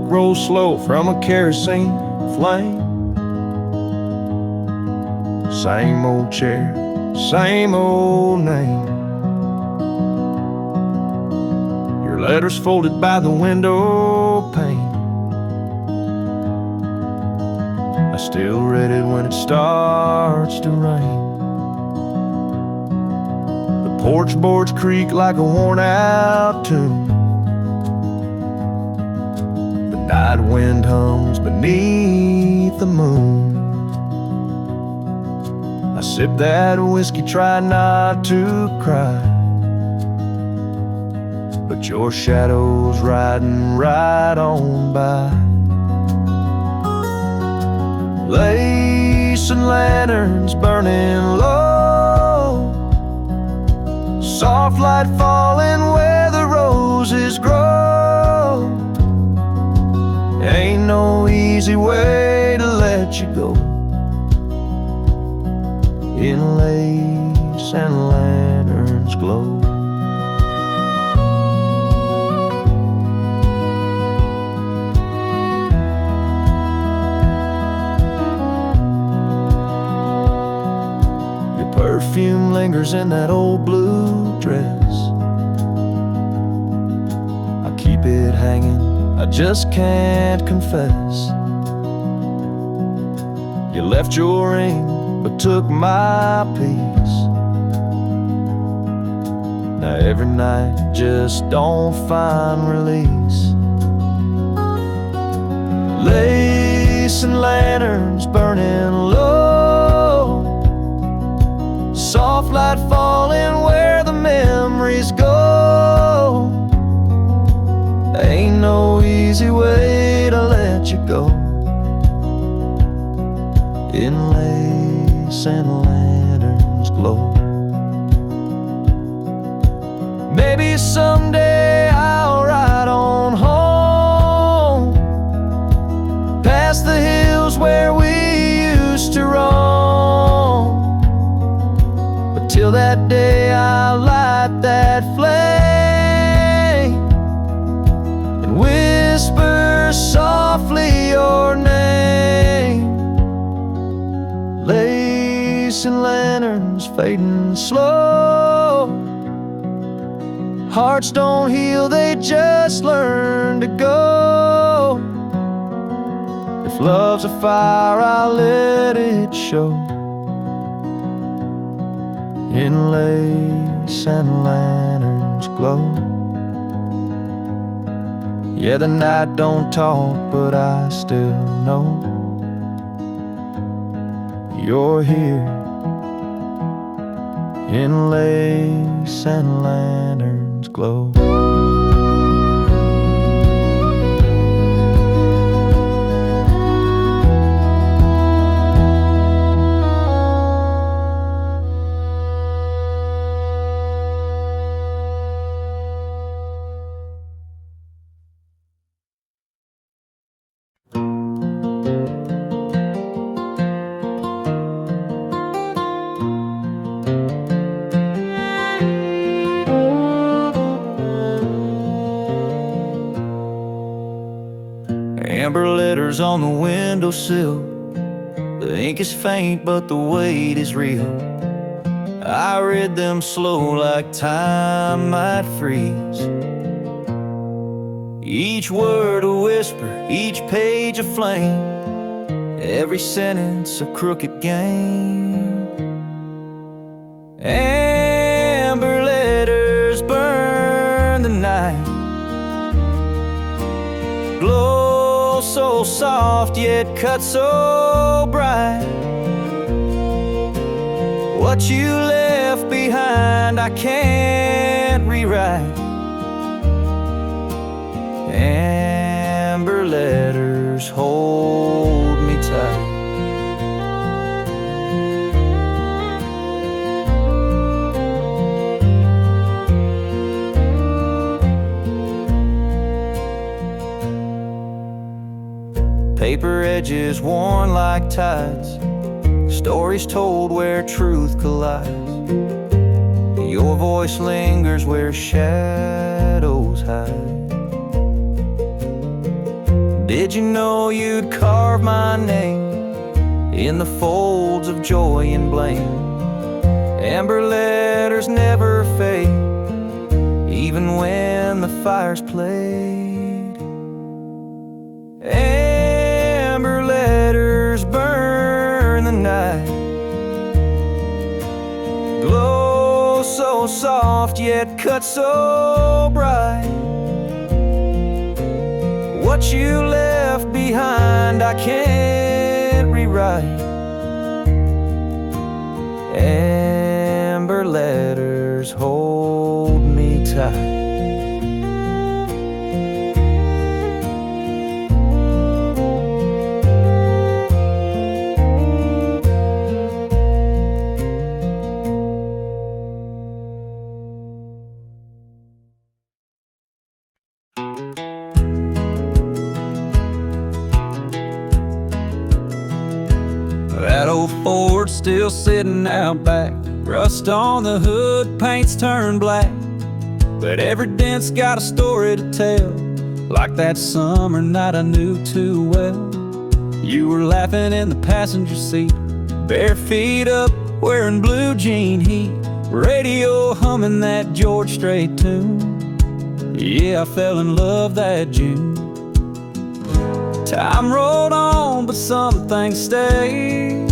rolls slow from a kerosene flame. Same old chair, same old name. Your letters folded by the window pane. I still read it when it starts to rain. The porch boards creak like a worn out tune. The night wind hums beneath the moon. I sip that whiskey, try not to cry, but your shadow's riding right on by. Lace and lanterns burning low, soft light falling where the roses grow. Ain't no easy way to let you go. In lace and lanterns glow. Your perfume lingers in that old blue dress. I keep it hanging, I just can't confess. You left your ring but took my peace. Now every night just don't find release. Lace and lanterns burning low, soft light falling where the memories go. Ain't no easy way to let you go. In lace and lanterns glow. Maybe someday I'll ride on home, past the hills where we used to roam. But till that day I'll light that flame and whisper softly your name. Lace and lanterns fading slow. Hearts don't heal, they just learn to go. If love's a fire, I'll let it show. In lace and lanterns glow. Yeah, the night don't talk, but I still know you're here. In lace and lanterns glow. Amber letters on the windowsill. The ink is faint, but the weight is real. I read them slow like time might freeze. Each word a whisper, each page a flame, every sentence a crooked game. Amber letters burn the night, glow so soft yet cut so bright. What you left behind I can't rewrite. Amber letters hold me tight. Paper edges worn like tides, stories told where truth collides. Your voice lingers where shadows hide. Did you know you'd carve my name in the folds of joy and blame? Amber letters never fade, even when the fire's played. Amber letters burn the night, glow so soft yet cut so bright. What you left behind I can't rewrite. Amber letters hold me tight. That old Ford's still sitting out back, rust on the hood, paint's turned black, but every dent's got a story to tell, like that summer night I knew too well. You were laughing in the passenger seat, bare feet up, wearing blue jean heat, radio humming that George Strait tune. Yeah, I fell in love that June. Time rolled on, but some things stay,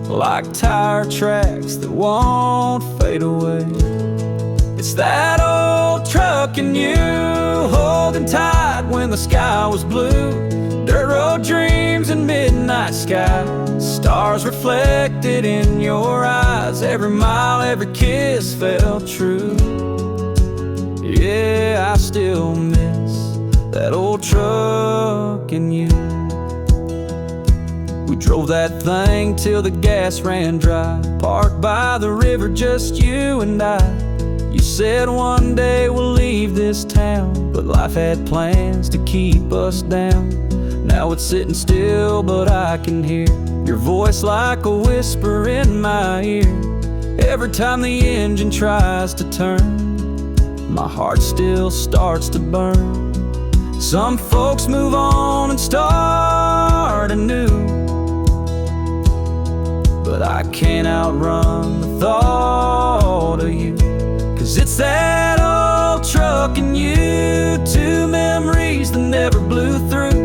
like tire tracks that won't fade away. It's that old truck and you, holding tight when the sky was blue. Dirt road dreams and midnight sky, stars reflected in your eyes. Every mile, every kiss felt true. Yeah, I still miss that old truck and you. We drove that thing till the gas ran dry, parked by the river, just you and I. You said one day we'll leave this town, but life had plans to keep us down. Now it's sitting still, but I can hear your voice like a whisper in my ear. Every time the engine tries to turn, my heart still starts to burn. Some folks move on and start anew, but I can't outrun the thought of you. 'Cause it's that old truck and you, two memories that never blew through.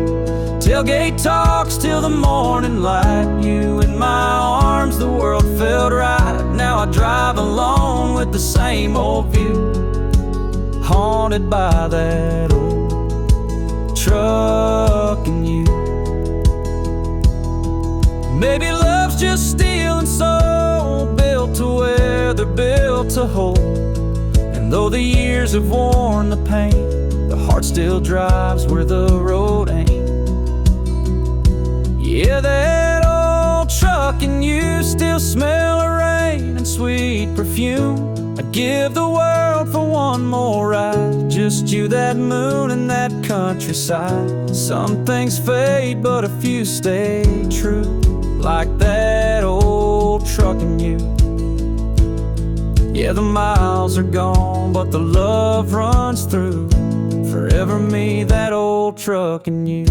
Tailgate talks till the morning light, you in my arms, the world felt right. Now I drive alone with the same old view, haunted by that old truck and you. Maybe love's just steel and soul, built to where they're built to hold. And though the years have worn the paint, the heart still drives where the road ain't. Yeah, that old truck and you still smell of rain and sweet perfume. I'd give the world for one more ride, just you, that moon, and that countryside. Some things fade, but a few stay true, like that old truck and you. Yeah, the miles are gone, but the love runs through. Forever me, that old truck and you.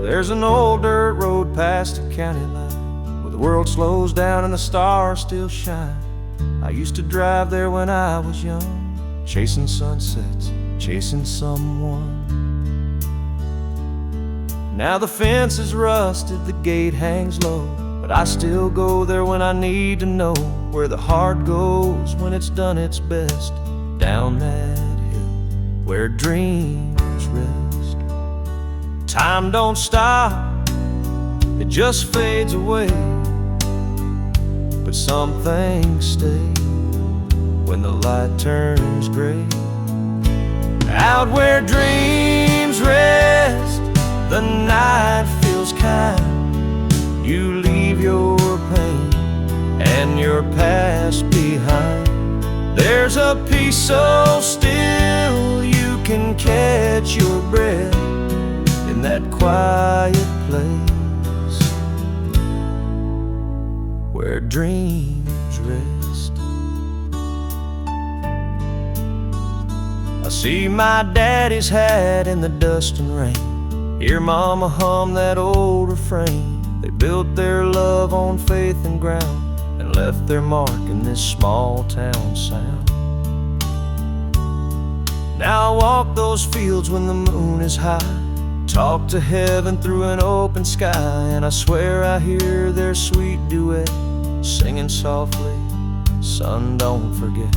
There's an old dirt road past the county line, where the world slows down and the stars still shine. I used to drive there when I was young, chasing sunsets, chasing someone. Now the fence is rusted, the gate hangs low, but I still go there when I need to know where the heart goes when it's done its best. Down that hill where dreams rest. Time don't stop, it just fades away, but some things stay when the light turns gray. Out where dreams rest, the night feels kind. You leave your so still you can catch your breath in that quiet place where dreams rest. I see my daddy's hat in the dust and rain, hear mama hum that old refrain. They built their love on faith and ground and left their mark in this small town sound. Now I walk those fields when the moon is high, talk to heaven through an open sky, and I swear I hear their sweet duet singing softly, son, don't forget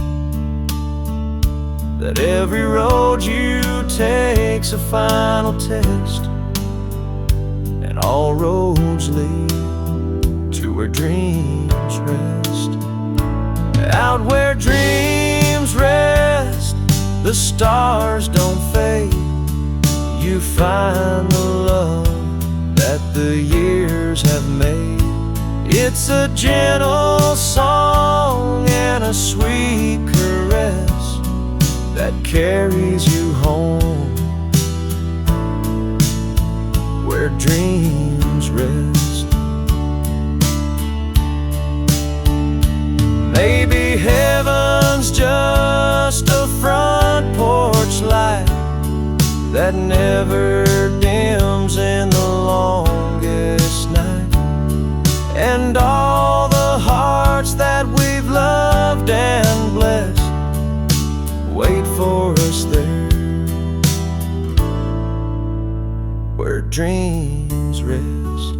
that every road you take's a final test, and all roads lead to where dreams rest. Out where dreams rest, the stars don't fade. You find the love that the years have made. It's a gentle song and a sweet caress that carries you home where dreams rest. Maybe heaven's just a front porch light that never dims in the longest night, and all the hearts that we've loved and blessed wait for us there where dreams rest.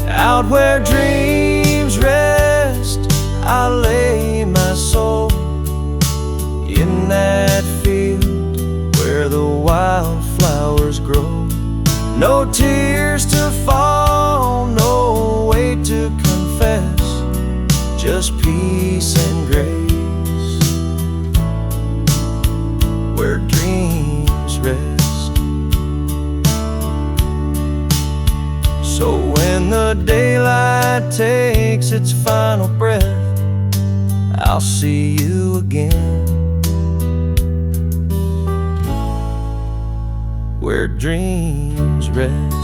Out where dreams rest, I lay my soul in that field where the wildflowers grow. No tears to fall, no weight to confess, just peace and grace where dreams rest. So when the daylight takes its final breath, I'll see you again where dreams rest.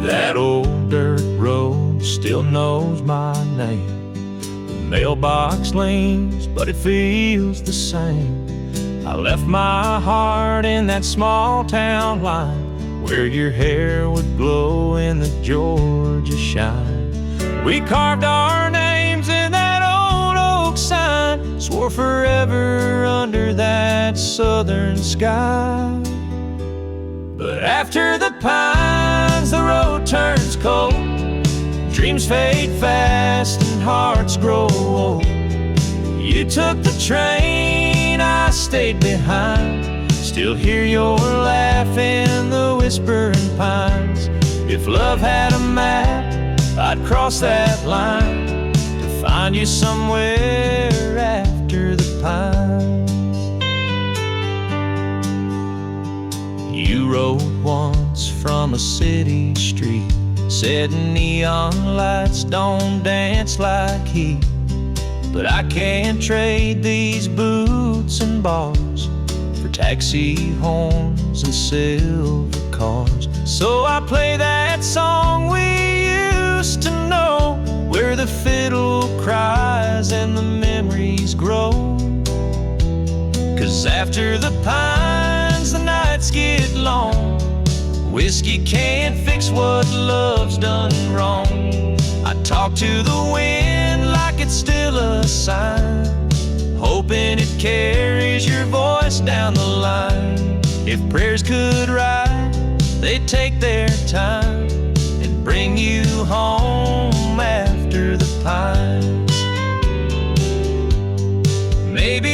That old dirt road still knows my name. The mailbox leans, but it feels the same. I left my heart in that small town line where your hair would glow in the Georgia shine. We carved our names in that old oak sign, swore forever under that southern sky. But after the pines, the road turns cold. Dreams fade fast and hearts grow old. You took the train, I stayed behind. Still hear your laugh in the whispering pines. If love had a map, I'd cross that line to find you somewhere after the pines. You rode once from a city street, said neon lights don't dance like heat. But I can't trade these boots and bars for taxi horns and silver cars. So I play that song we used to know, where the fiddle cries and the memories grow. 'Cause after the pines, the nights get long. Whiskey can't fix what love's done wrong. I talk to the wind like it's still a sign, hoping it carries your voice down the line. If prayers could write, they'd take their time and bring you home after the pines. Maybe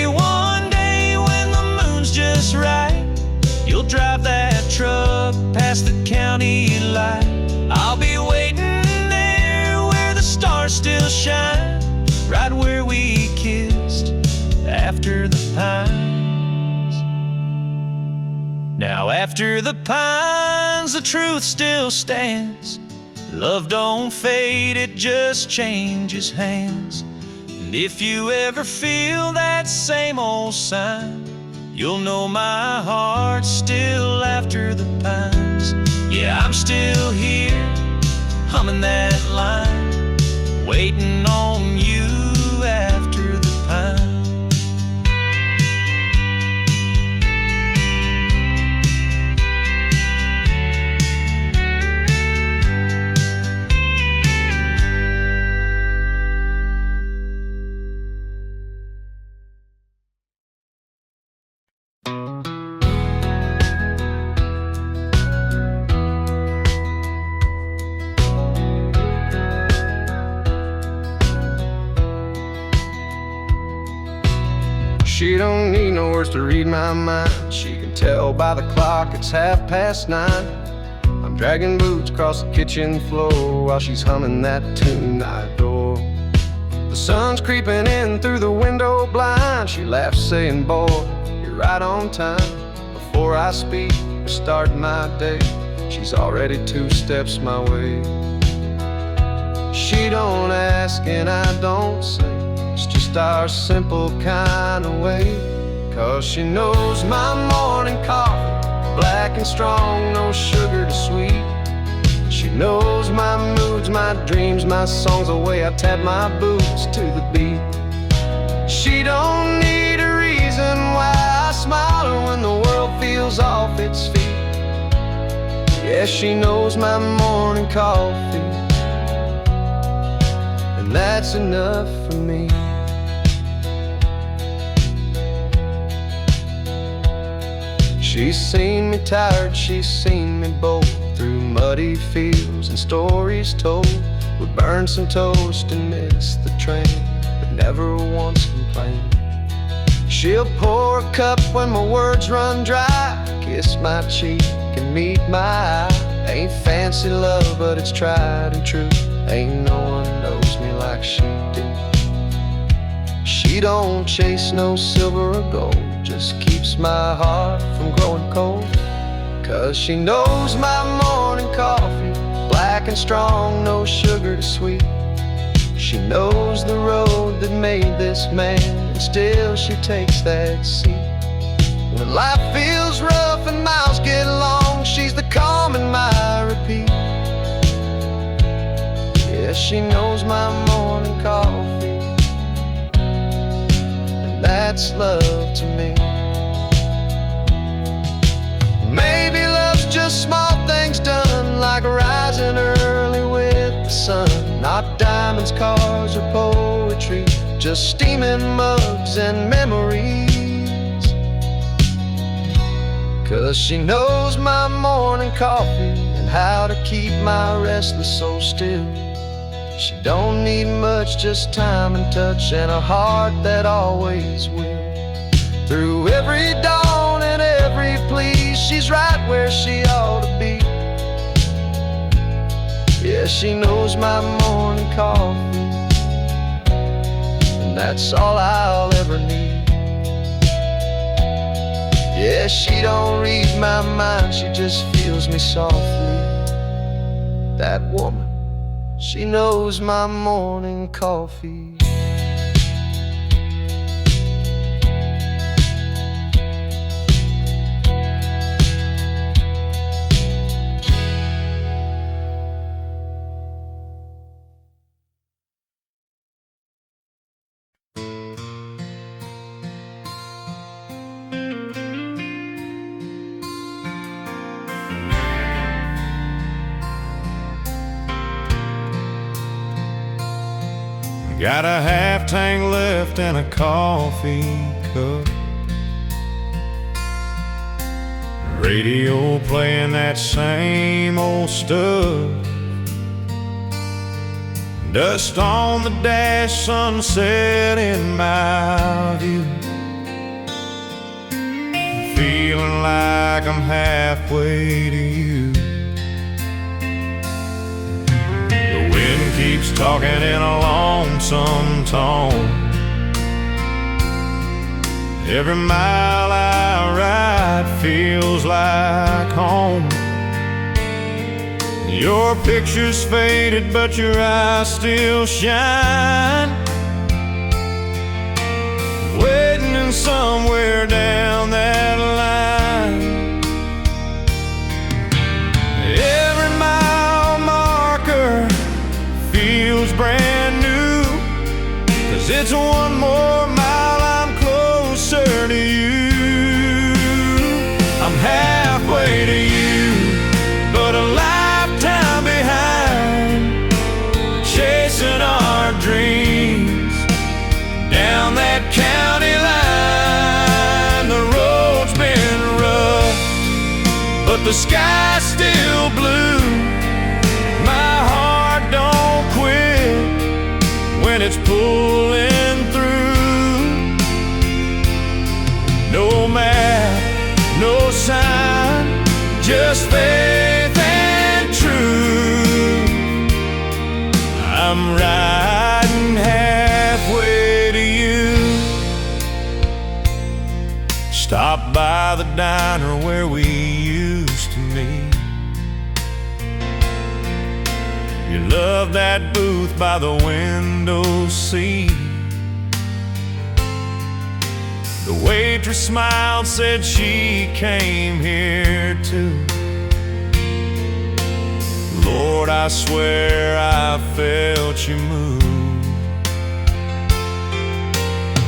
after the pines. Now after the pines, the truth still stands. Love don't fade, it just changes hands. And if you ever feel that same old sign, you'll know my heart's still after the pines. Yeah, I'm still here, humming that line, waiting on you after the pines. She don't need no words to read my mind. She can tell by the clock it's 9:30. I'm dragging boots across the kitchen floor while she's humming that tune I adore. The sun's creeping in through the window blind. She laughs saying, boy, you're right on time. Before I speak or start my day, she's already 2 steps my way. She don't ask and I don't say, it's just our simple kind of way. 'Cause she knows my morning coffee, black and strong, no sugar to sweet. She knows my moods, my dreams, my songs, the way I tap my boots to the beat. She don't need a reason why I smile when the world feels off its feet. Yeah, she knows my morning coffee, and that's enough for me. She's seen me tired, she's seen me bold, through muddy fields and stories told. We burned some toast and missed the train, but never once complained. She'll pour a cup when my words run dry, kiss my cheek and meet my eye. Ain't fancy love, but it's tried and true. Ain't no one knows me like she do. She don't chase no silver or gold, just keeps my heart from growing cold. 'Cause she knows my morning coffee, black and strong, no sugar to sweet. She knows the road that made this man, and still she takes that seat. When life feels rough and miles get long, she's the calm in my repeat. Yeah, she knows my morning coffee, and that's love to me. Maybe love's just small things done, like rising early with the sun. Not diamonds, cars, or poetry, just steaming mugs and memories. 'Cause she knows my morning coffee and how to keep my restless soul still. She don't need much, just time and touch, and a heart that always will. Through every dawn and every plea, she's right where she ought to be. Yeah, she knows my morning coffee, and that's all I'll ever need. Yeah, she don't read my mind, she just feels me softly. That woman, she knows my morning coffee. Got a half tank left and a coffee cup. Radio playing that same old stuff. Dust on the dash, sunset in my view. Feeling like I'm halfway to you. Keeps talking in a lonesome tone. Every mile I ride feels like home. Your picture's faded, but your eyes still shine. Waiting somewhere down that line. Every mile marker feels brand new, 'cause it's one more mile I'm closer to you. I'm halfway to you, but a lifetime behind, chasing our dreams down that county line. The road's been rough, but the sky's still blue. My heart don't quit when it's pulling through. No map, no sign, just faith and truth. I'm riding halfway to you. Stop by the diner where we used to meet. You loved that booth by the window seat. The waitress smiled, said she came here too. Lord, I swear I felt you move.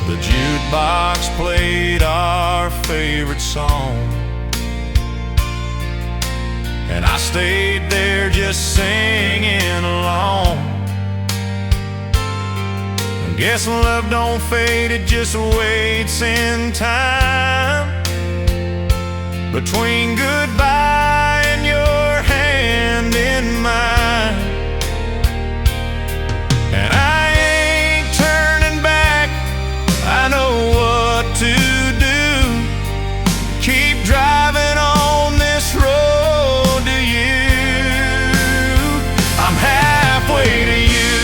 The jukebox played our favorite song, and I stayed there just singing along. Guess love don't fade, it just waits in time. Between goodbye and your hand in mine. And I ain't turning back, I know what to do. Keep driving on this road to you. I'm halfway to you,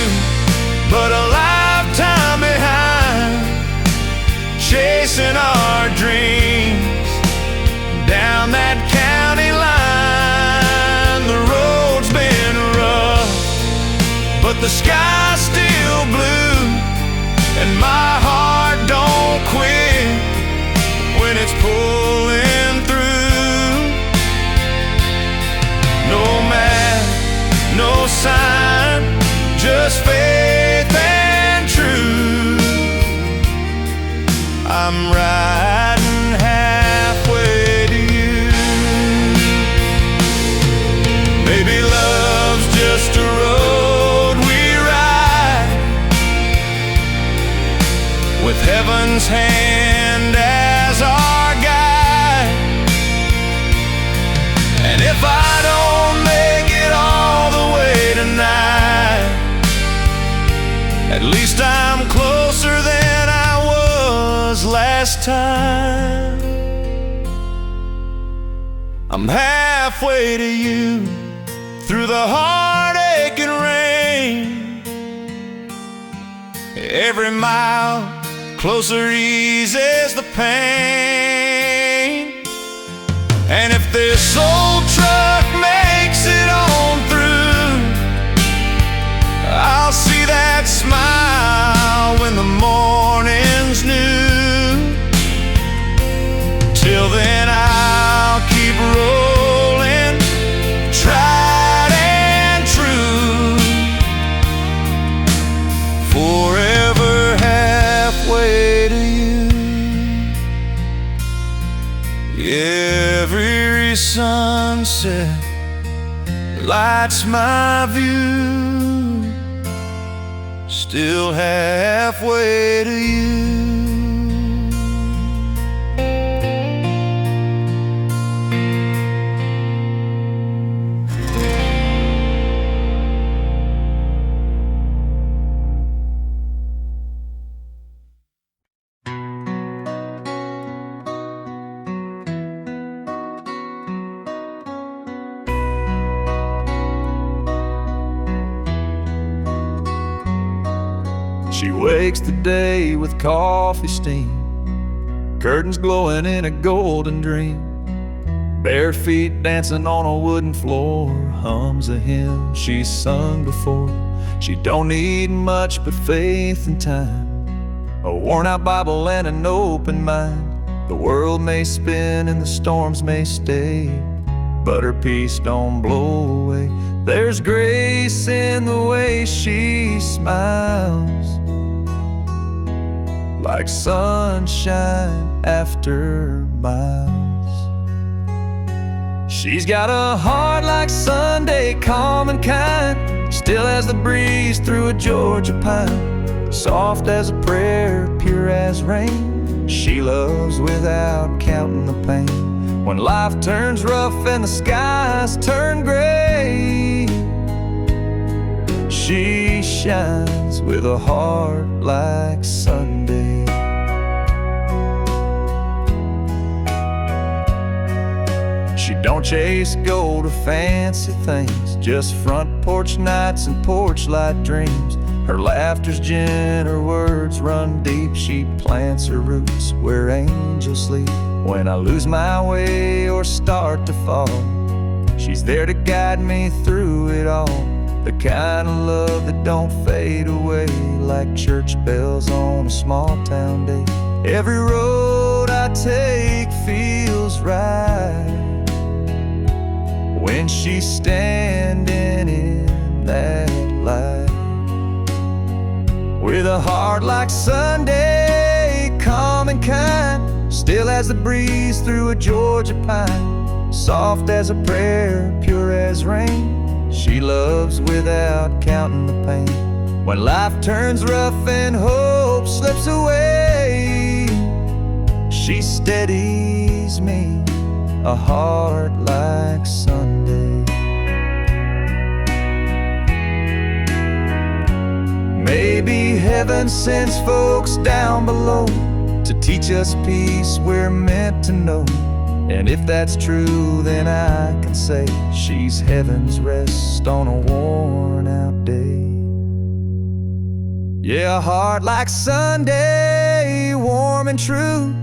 but a lifetime behind, chasing our dreams down that county line. The road's been rough, but the sky's still blue, and my heart don't quit when it's pulling through. No map, no sign, just faith and truth. I'm riding halfway to you. Maybe love's just a road we ride, with heaven's hand as our guide. And if I don't make it all the way tonight, at least I'm closer than I was last time. I'm halfway to you, through the heartache and rain. Every mile closer eases the pain. And if this old truck makes it on through, I'll see that smile when the morning's new. Till then I'll keep rolling, tried and true, forever halfway to you. Every sunset lights my view, still halfway to you. She wakes the day with coffee steam, curtains glowing in a golden dream. Bare feet dancing on a wooden floor, hums a hymn she's sung before. She don't need much but faith and time, a worn-out Bible and an open mind. The world may spin and the storms may stay, but her peace don't blow away. There's grace in the way she smiles, like sunshine after miles. She's got a heart like Sunday, calm and kind, still as the breeze through a Georgia pine, soft as a prayer, pure as rain. She loves without counting the pain. When life turns rough and the skies turn gray, she shines with a heart like Sunday. She don't chase gold or fancy things, just front porch nights and porchlight dreams. Her laughter's gin, her words run deep. She plants her roots where angels sleep. When I lose my way or start to fall, she's there to guide me through it all. The kind of love that don't fade away, like church bells on a small town day. Every road I take feels right when she's standing in that light. With a heart like Sunday, calm and kind, still as the breeze through a Georgia pine, soft as a prayer, pure as rain. She loves without counting the pain. When life turns rough and hope slips away, she steadies me, a heart like Sunday. Maybe heaven sends folks down below to teach us peace we're meant to know. And if that's true, then I can say she's heaven's rest on a worn out day. Yeah, a heart like Sunday, warm and true,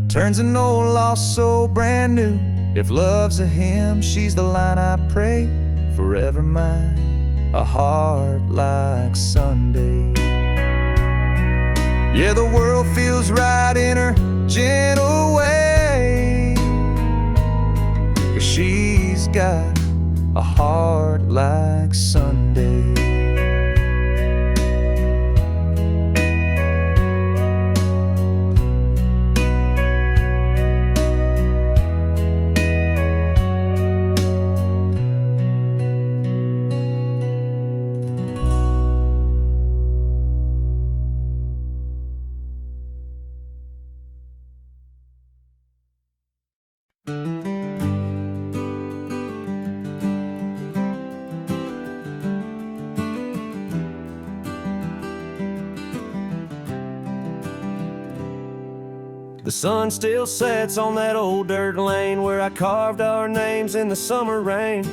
turns an old lost soul brand new. If love's a hymn, she's the line I pray, forever mine, a heart like Sunday. Yeah, the world feels right in her gentle way, 'cause she's got a heart like Sunday. The sun still sets on that old dirt lane where I carved our names in the summer rain.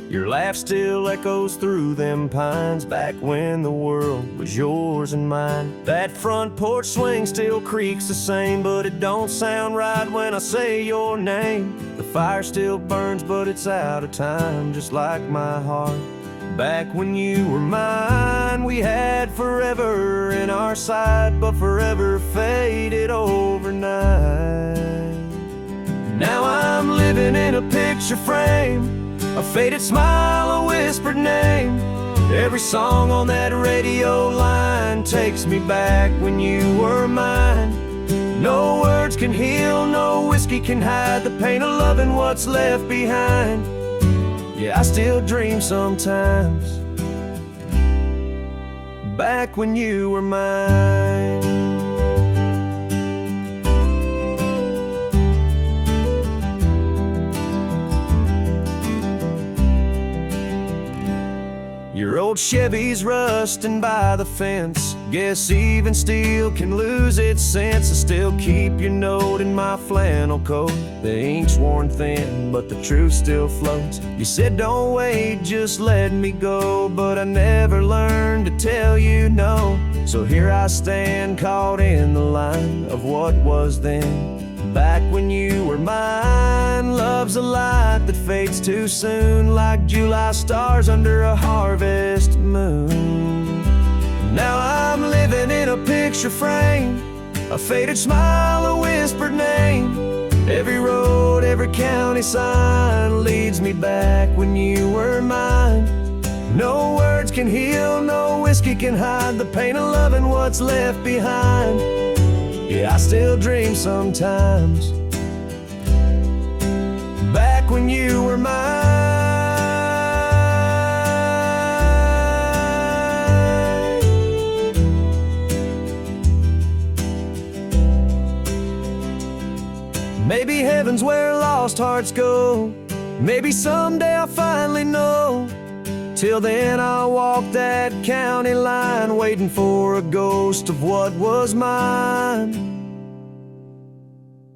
Your laugh still echoes through them pines, back when the world was yours and mine. That front porch swing still creaks the same, but it don't sound right when I say your name. The fire still burns, but it's out of time, just like my heart. Back when you were mine, we had forever in our sight, but forever faded overnight. Now I'm living in a picture frame, a faded smile, a whispered name. Every song on that radio line takes me back when you were mine. No words can heal, no whiskey can hide the pain of loving what's left behind. Yeah, I still dream sometimes, back when you were mine. Your old Chevy's rusting by the fence. Guess even steel can lose its sense. I still keep your note in my flannel coat. The ink's worn thin, but the truth still floats. You said don't wait, just let me go, but I never learned to tell you no. So here I stand, caught in the line of what was then. Back when you were mine. Love's a light that fades too soon, like July stars under a harvest moon. Now I'm living in a picture frame, a faded smile, a whispered name. Every road, every county sign leads me back when you were mine. No words can heal, no whiskey can hide the pain of loving what's left behind. Yeah, I still dream sometimes back when you were mine. Maybe heaven's where lost hearts go. Maybe someday I'll finally know. Till then I'll walk that county line, waiting for a ghost of what was mine.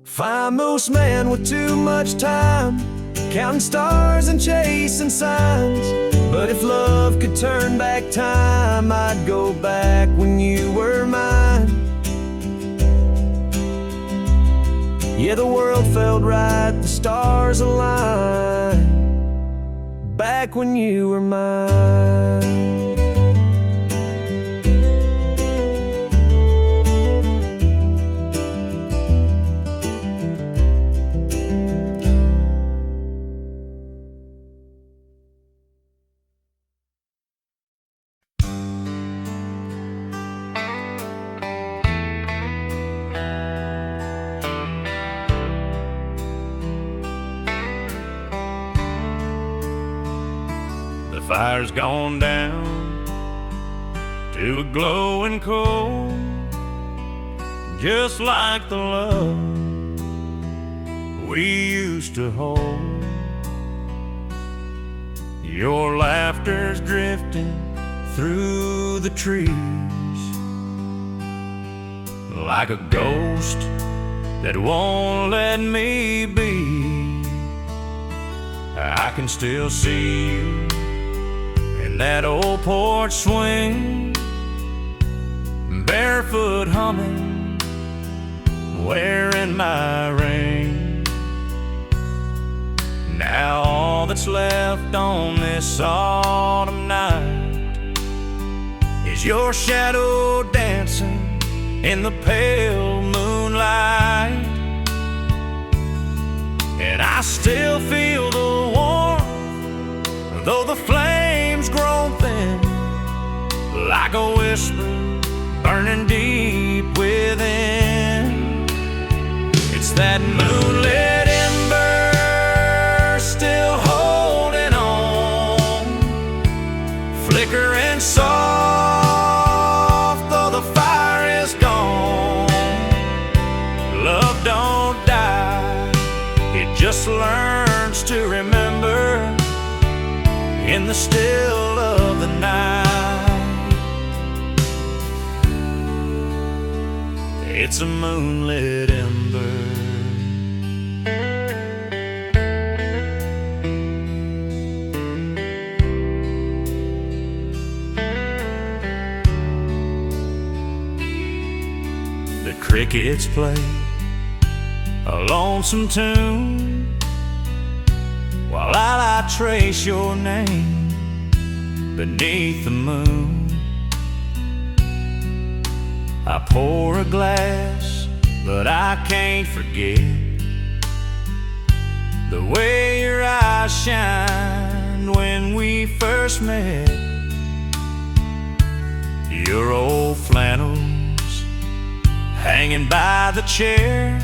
Famous man with too much time, counting stars and chasing signs. But if love could turn back time, I'd go back when you were mine. Yeah, the world felt right, the stars aligned, back when you were mine. The fire's gone down to a glowing coal, just like the love we used to hold. Your laughter's drifting through the trees like a ghost that won't let me be. I can still see you in that old porch swing, barefoot humming, wearing my ring. Now all that's left on this autumn night is your shadow dancing in the pale moonlight. And I still feel the warmth, though the flames grow thin, like a whisper burning deep within. It's that moonlit ember still holding on, flickering soft, though the fire is gone. Love don't die, it just learns to remember in the still of the night. It's a moonlit ember. The crickets play a lonesome tune while I trace your name beneath the moon. I pour a glass, but I can't forget the way your eyes shined when we first met. Your old flannels hanging by the chair,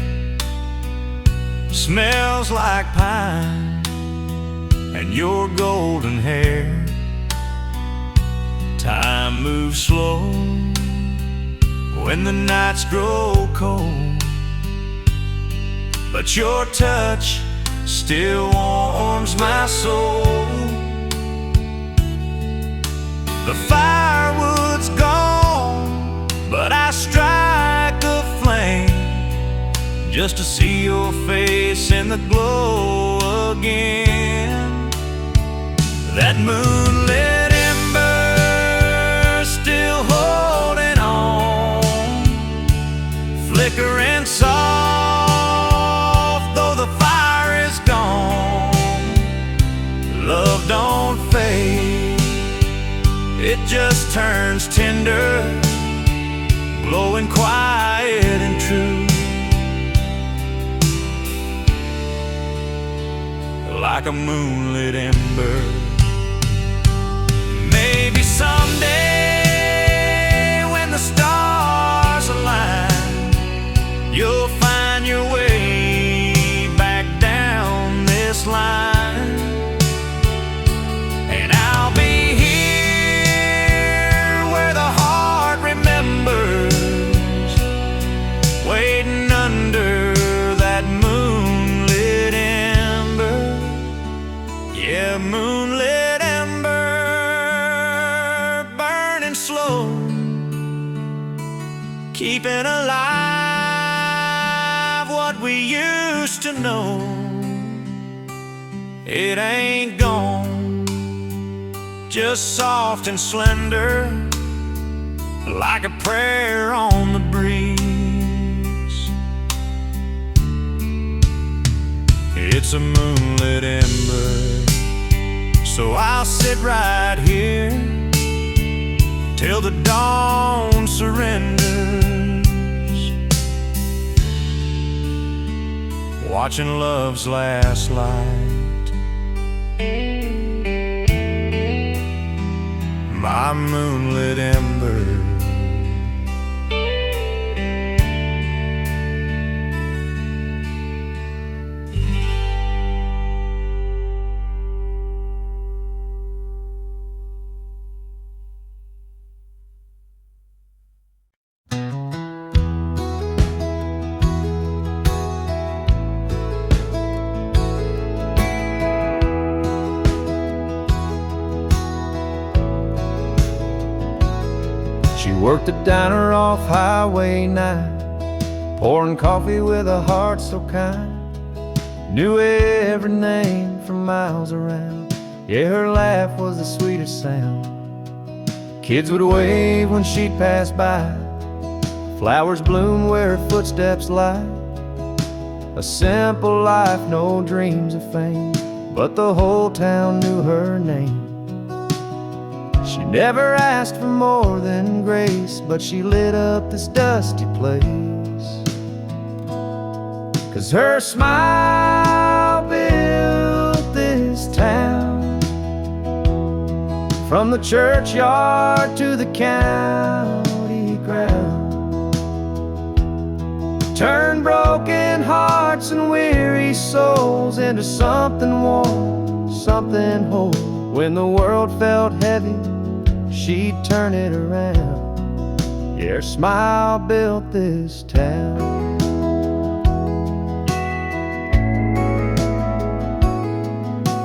smells like pine and your golden hair. Time moves slow when the nights grow cold, but your touch still warms my soul. The firewood's gone, but I strike a flame just to see your face in the glow again. That moonlit ember still holding on, flickering soft, though the fire is gone. Love don't fade, it just turns tender, glowing quiet and true, like a moonlit ember. Maybe someday when the stars align, you'll find your way back down this line, and I'll be here where the heart remembers, waiting under that moonlit ember. Yeah, moonlit ember, burning slow, keeping alive what we used to know. It ain't gone, just soft and slender, like a prayer on the breeze. It's a moonlit ember, so I'll sit right here till the dawn surrenders, watching love's last light. My moonlit ember. She worked a diner off Highway 9, pouring coffee with a heart so kind. Knew every name from miles around. Yeah, her laugh was the sweetest sound. Kids would wave when she'd pass by. Flowers bloom where her footsteps lie. A simple life, no dreams of fame, but the whole town knew her name. She never asked for more than grace, but she lit up this dusty place. 'Cause her smile built this town, from the churchyard to the county ground. Turned broken hearts and weary souls into something warm, something whole. When the world felt heavy, she'd turn it around. Yeah, her smile built this town.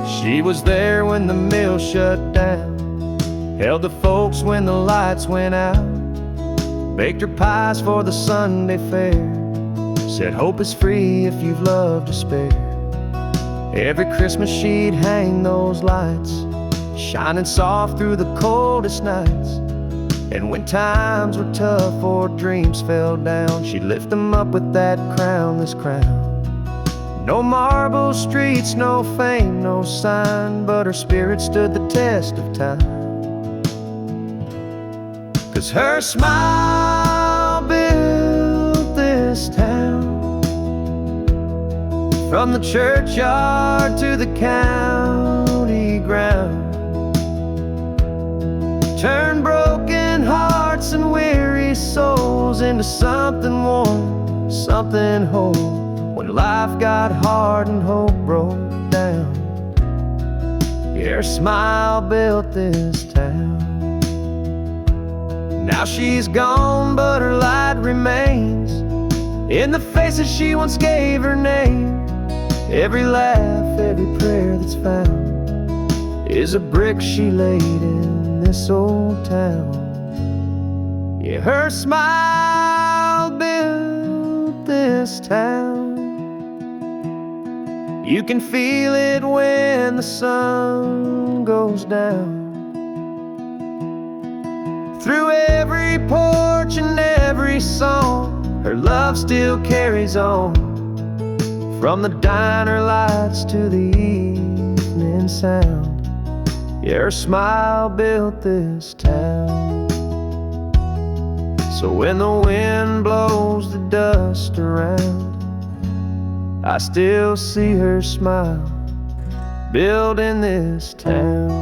She was there when the mill shut down, held the folks when the lights went out, baked her pies for the Sunday fair, said hope is free if you've love to spare. Every Christmas she'd hang those lights, shining soft through the coldest nights. And when times were tough or dreams fell down, she'd lift them up with that crownless crown. No marble streets, no fame, no sign, but her spirit stood the test of time. 'Cause her smile built this town, from the churchyard to the county ground. Turn broken hearts and weary souls into something warm, something whole. When life got hard and hope broke down, yeah, her smile built this town. Now she's gone, but her light remains in the faces she once gave her name. Every laugh, every prayer that's found is a brick she laid in this old town. Yeah, her smile built this town. You can feel it when the sun goes down. Through every porch and every song, Her love still carries on, from the diner lights to the evening sound. Yeah, her smile built this town. So when the wind blows the dust around, I still see her smile building this town.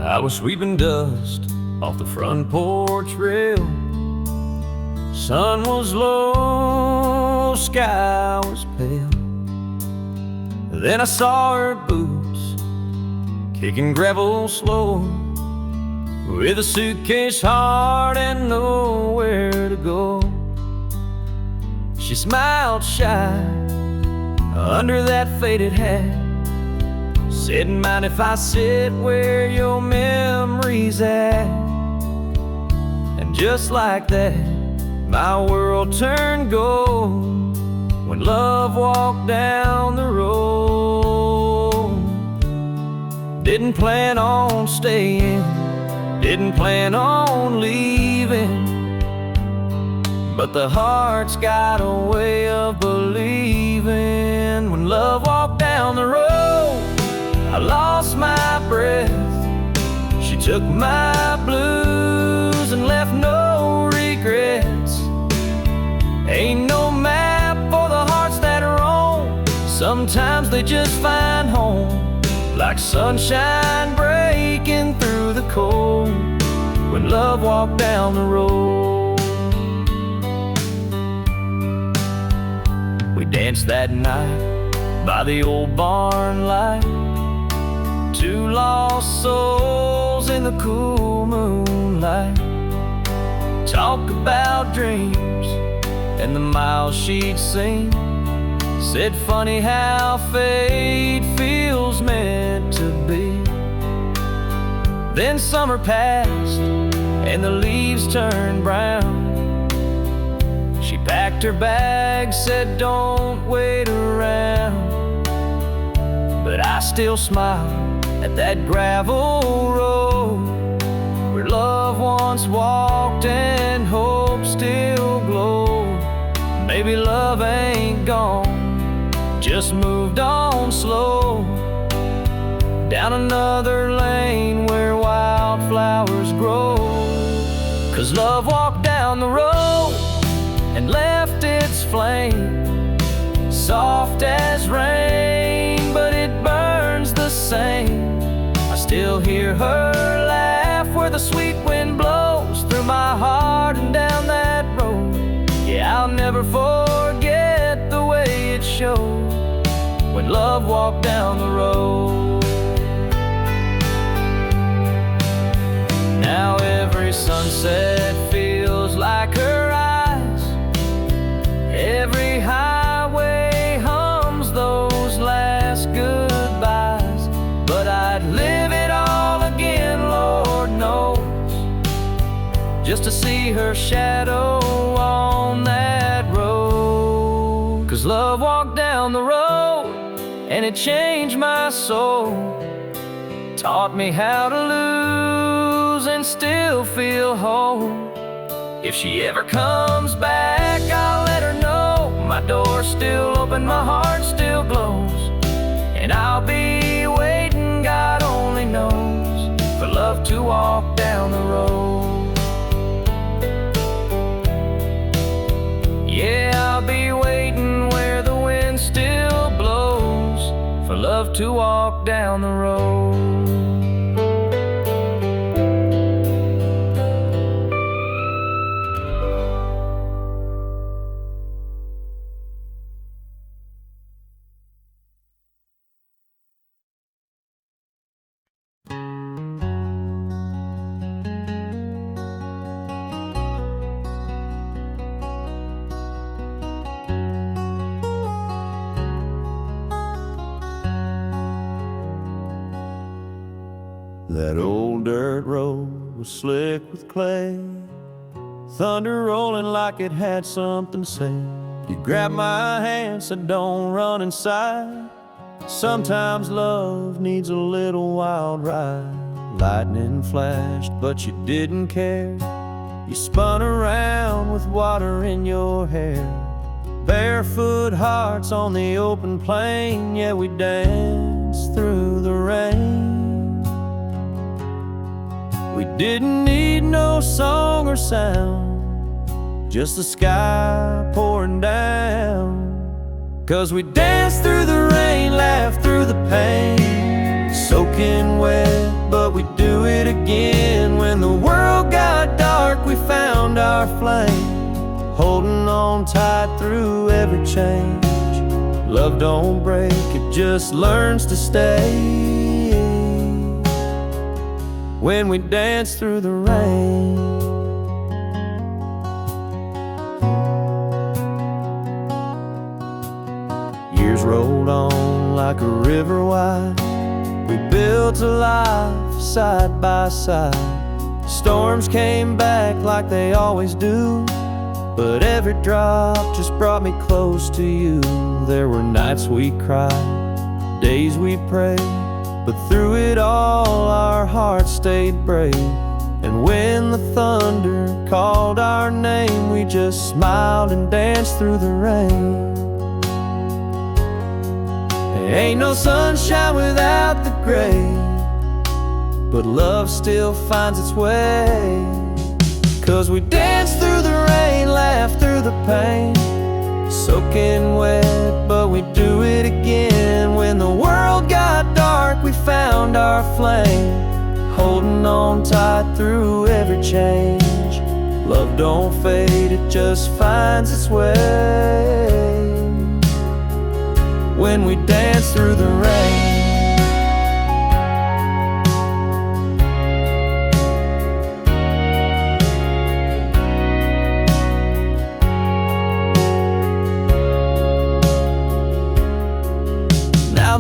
I was sweeping dust off the front porch rail. Sun was low, sky was pale. Then I saw her boots kicking gravel slow, with a suitcase hard and nowhere to go. She smiled shy under that faded hat, said, "Mind if I sit where your memory's at?" And just like that, my world turned gold when love walked down the road. Didn't plan on staying, didn't plan on leaving, but the heart's got a way of believing. When love walked down the road, I lost my breath. She took my blues and left no regrets. Ain't no map for the hearts that roam. Sometimes they just find home, like sunshine breaking through the cold when love walked down the road. We danced that night by the old barn light, two lost souls in the cool moonlight. Talk about dreams and the miles she'd seen. Said funny how fate feels meant to be. Then summer passed and the leaves turned brown. She packed her bags, said don't wait around. But I still smile at that gravel road where love once walked and hope still glowed. Maybe love ain't gone, just moved on slow, down another lane where wildflowers grow. 'Cause love walked down the road and left its flame, soft as rain, but it burns the same. I still hear her laugh where the sweet wind blows through my heart and down that road. Yeah, I'll never forget the way it showed when love walked down the road. Now every sunset feels like her eyes, every highway hums those last goodbyes. But I'd live it all again, Lord knows, just to see her shadow on that road. 'Cause love walked down the road and it changed my soul, taught me how to lose and still feel whole. If she ever comes back, I'll let her know my door's still open, my heart still glows, and I'll be waiting, God only knows, for love to walk down the road. Yeah, I'll be waiting where the wind still blows, for love to walk down the road. That old dirt road was slick with clay, thunder rolling like it had something to say. You grabbed my hand, said don't run inside. Sometimes love needs a little wild ride. Lightning flashed, but you didn't care. You spun around with water in your hair. Barefoot hearts on the open plain, yeah, we danced through the rain. We didn't need no song or sound, just the sky pouring down. 'Cause we danced through the rain, laughed through the pain, soaking wet, but we'd do it again. When the world got dark, we found our flame, holding on tight through every change. Love don't break, it just learns to stay. When we dance through the rain, years rolled on like a river wide. We built a life side by side. Storms came back like they always do, but every drop just brought me close to you. There were nights we cried, days we prayed, but through it all our hearts stayed brave. And when the thunder called our name, we just smiled and danced through the rain. There ain't no sunshine without the gray, but love still finds its way. 'Cause we dance through the rain, laugh through the pain, soaking wet, but we do it again. When the world got dark, we found our flame, holding on tight through every change. Love don't fade, it just finds its way. When we dance through the rain,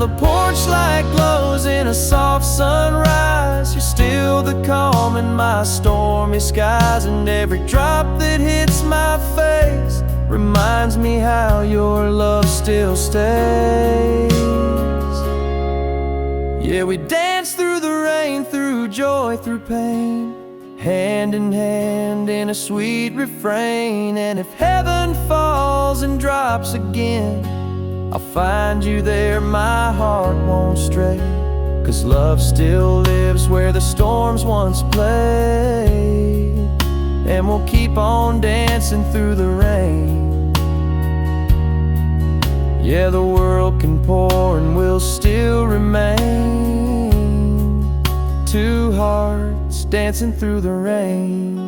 the porchlight glows in a soft sunrise. You're still the calm in my stormy skies, and every drop that hits my face reminds me how your love still stays. Yeah, we dance through the rain, through joy, through pain, hand in hand in a sweet refrain. And if heaven falls and drops again, I'll find you there, my heart won't stray. 'Cause love still lives where the storms once played, and we'll keep on dancing through the rain. Yeah, the world can pour and we'll still remain, two hearts dancing through the rain.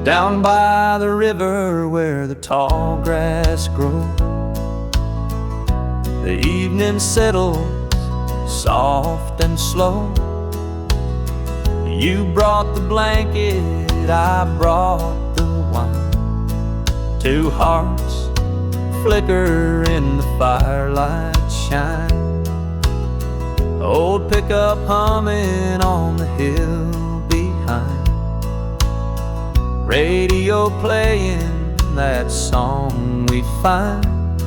Down by the river where the tall grass grows, the evening settles soft and slow. You brought the blanket, I brought the wine. Two hearts flicker in the firelight shine. Old pickup humming on the hill behind, radio playing that song we find.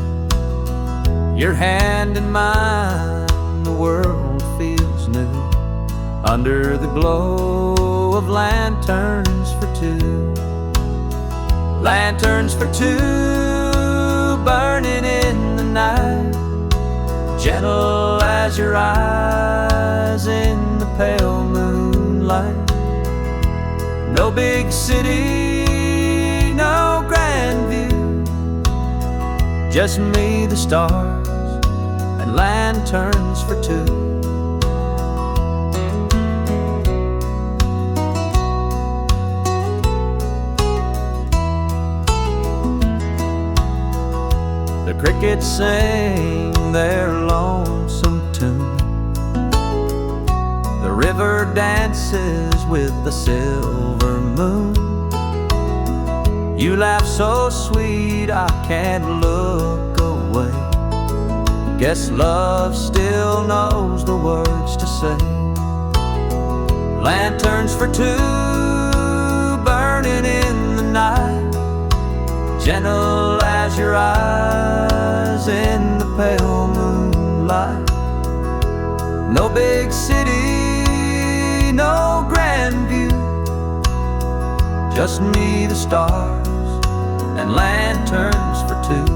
Your hand in mine, the world feels new, under the glow of lanterns for two. Lanterns for two, burning in the night, gentle as your eyes in the pale moonlight. No big city, no grand view, just me, the stars, and lanterns for two. crickets sing their lonesome tune. The river dances with the silver moon. You laugh so sweet I can't look away. Guess love still knows the words to say. Lanterns for two burning in the night, gentle as your eyes in the pale moonlight. No big city, no grand view, just me, the stars, and lanterns for two.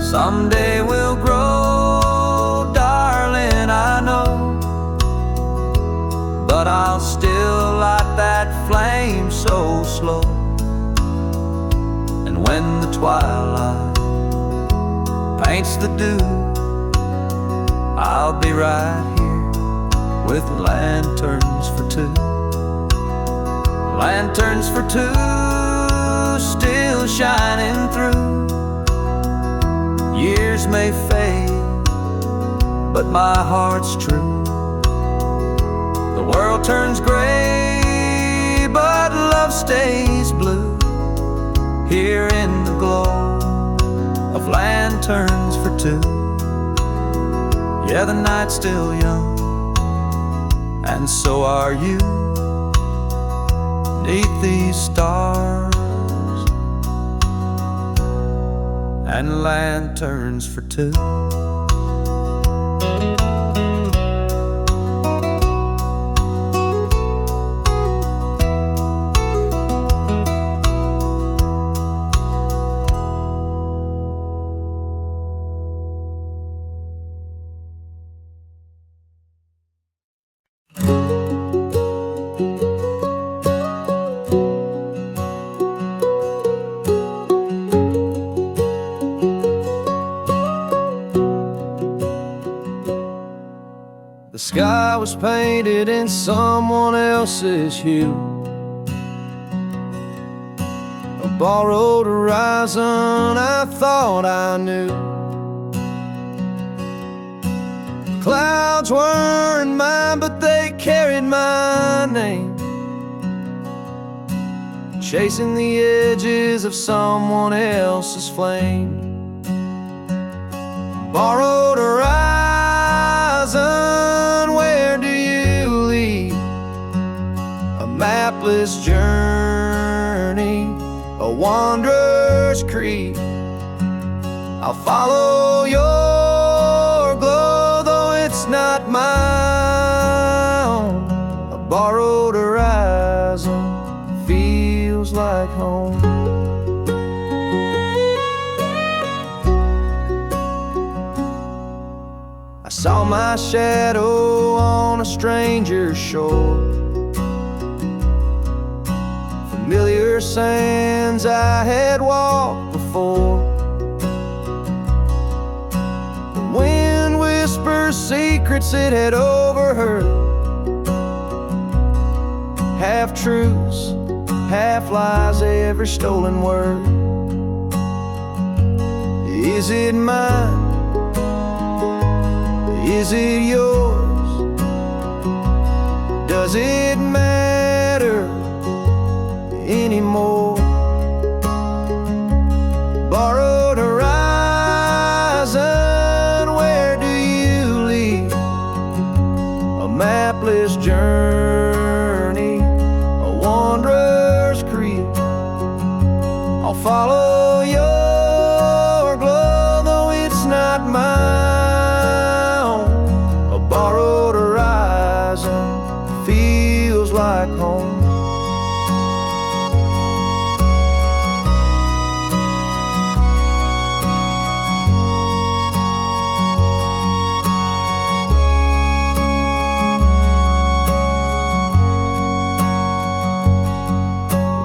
Someday we'll grow, darling, I know, but I'll still light that flame so slow. And when the twilight paints the dew, I'll be right here with lanterns for two. Lanterns for two, still shining through. Years may fade, but my heart's true. The world turns gray, but love stays blue. Here in the glow of lanterns for two. Yeah, the night's still young, and so are you. 'Neath these stars and lanterns for two. The sky was painted in someone else's hue, a borrowed horizon I thought I knew. Clouds weren't mine, but they carried my name, chasing the edges of someone else's flame. Borrowed horizon, where do you lead? A mapless journey, a wanderer's creed. I'll follow your glow, though it's not my own. A borrowed horizon feels like home. I saw my shadow on a stranger's shore, familiar sands I had walked before. The wind whispers secrets it had overheard, half truths, half lies, every stolen word. Is it mine? Is it yours? Does it matter anymore? Borrowed horizon, where do you lead? A mapless journey, a wanderer's creed. I'll follow your glow, though it's not mine. Borrowed horizon feels like home.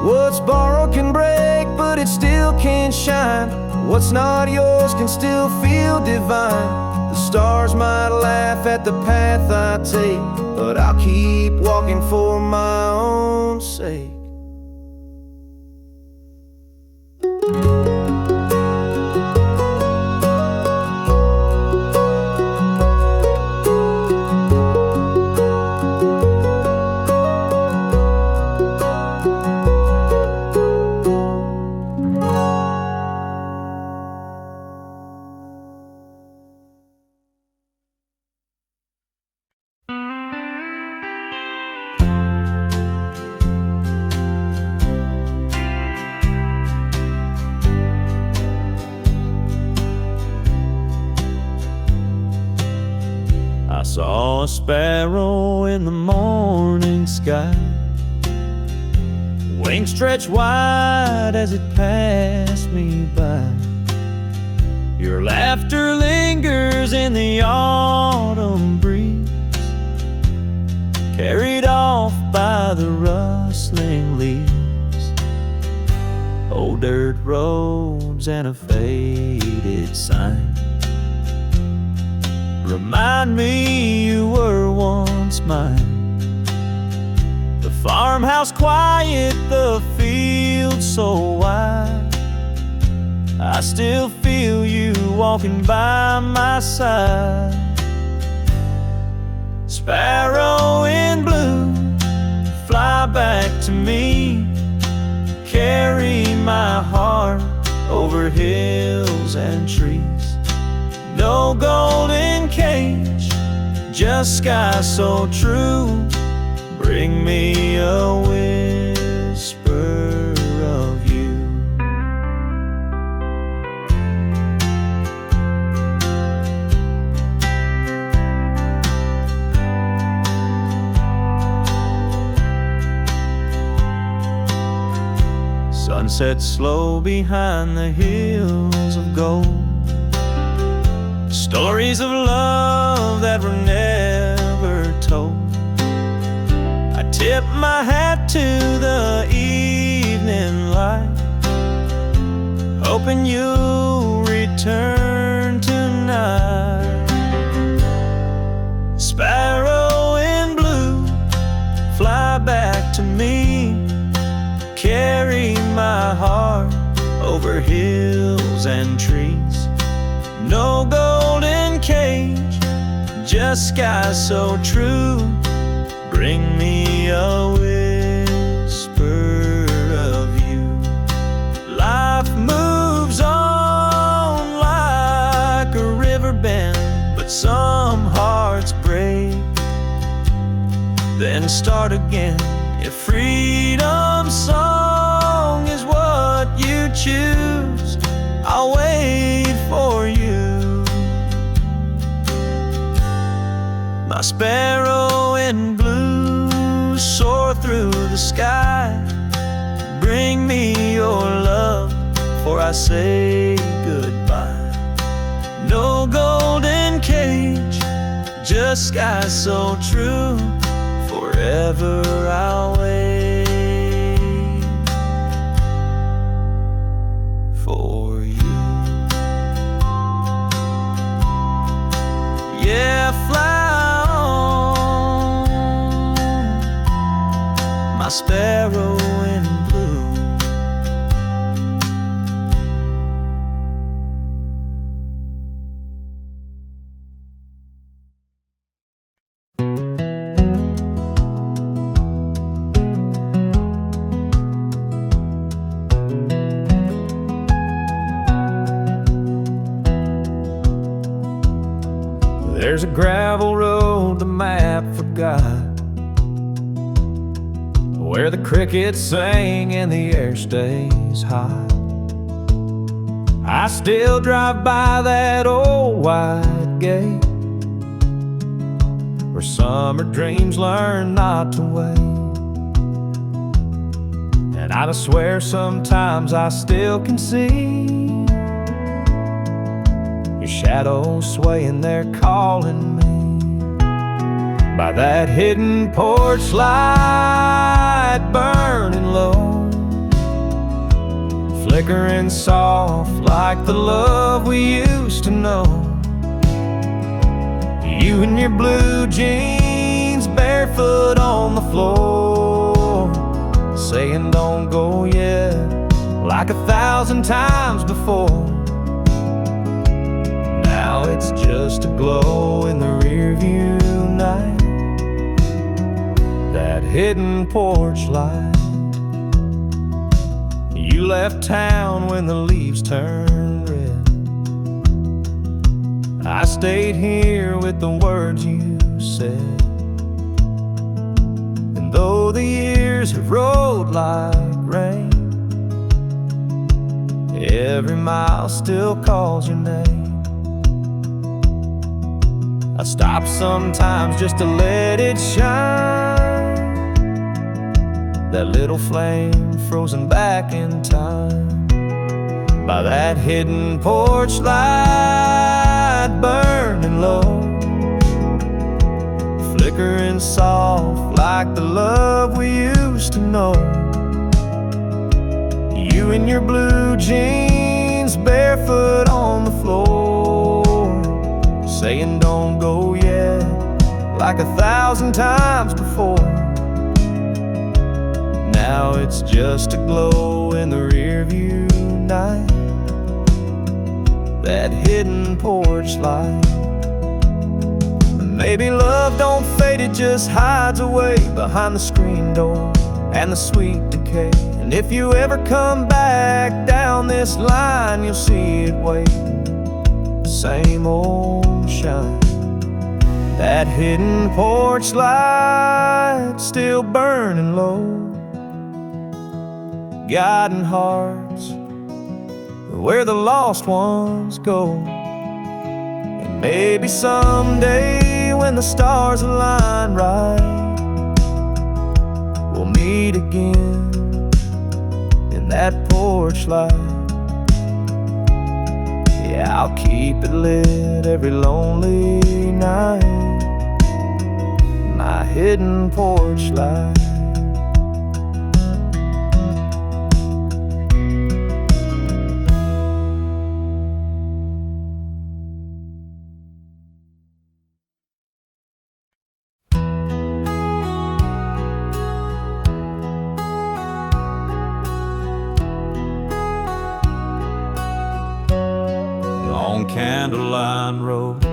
What's borrowed can break, but it still can shine. What's not yours can still feel divine. The stars might laugh at the path I take, but I'll keep walking for my own sake. a sparrow in the morning sky. Wings stretched wide as it passed me by. Your laughter lingers in the autumn breeze, carried off by the rustling leaves. Old dirt roads and a faded sign remind me you were once mine. The farmhouse quiet, the field so wide, I still feel you walking by my side. Sparrow in blue, fly back to me. Carry my heart over hills and trees. No golden cage, just sky so true. Bring me a whisper of you. Sunset slow behind the hills of gold. Stories of love that were never told. I tip my hat to the evening light, hoping you'll return tonight. Sparrow in blue, fly back to me. Carry my heart over hills and trees. No golden cage, just sky so true. Bring me a whisper of you. Life moves on like a river bend, but some hearts break, then start again. If freedom's song is what you choose, I'll wait for you. My sparrow in blue, soar through the sky. Bring me your love before I say goodbye. No golden cage, just sky so true. Forever I'll wait for you. Yeah, fly on, my sparrow in blue. There's a gravel road the map forgot, where the crickets sing and the air stays hot. I still drive by that old white gate, where summer dreams learn not to wait. And I swear sometimes I still can see your shadow swaying there calling me by that hidden porch light burning low, flickering soft like the love we used to know. You in your blue jeans, barefoot on the floor, saying don't go yet, like 1,000 times before. Now it's just a glow in the rearview night, that hidden porch light. You left town when the leaves turned red. I stayed here with the words you said. And though the years have rolled like rain, every mile still calls your name. I stop sometimes just to let it shine, that little flame frozen back in time by that hidden porch light burning low, flickering soft like the love we used to know. You in your blue jeans, barefoot on the floor, saying don't go yet, like 1,000 times before. Now it's just a glow in the rearview night, that hidden porch light. Maybe love don't fade, it just hides away behind the screen door and the sweet decay. And if you ever come back down this line, you'll see it waiting, the same old shine, that hidden porch light still burning low, guiding hearts where the lost ones go. And maybe someday when the stars align right, we'll meet again in that porch light. Yeah, I'll keep it lit every lonely night, my hidden porch light. On Candleline Roads,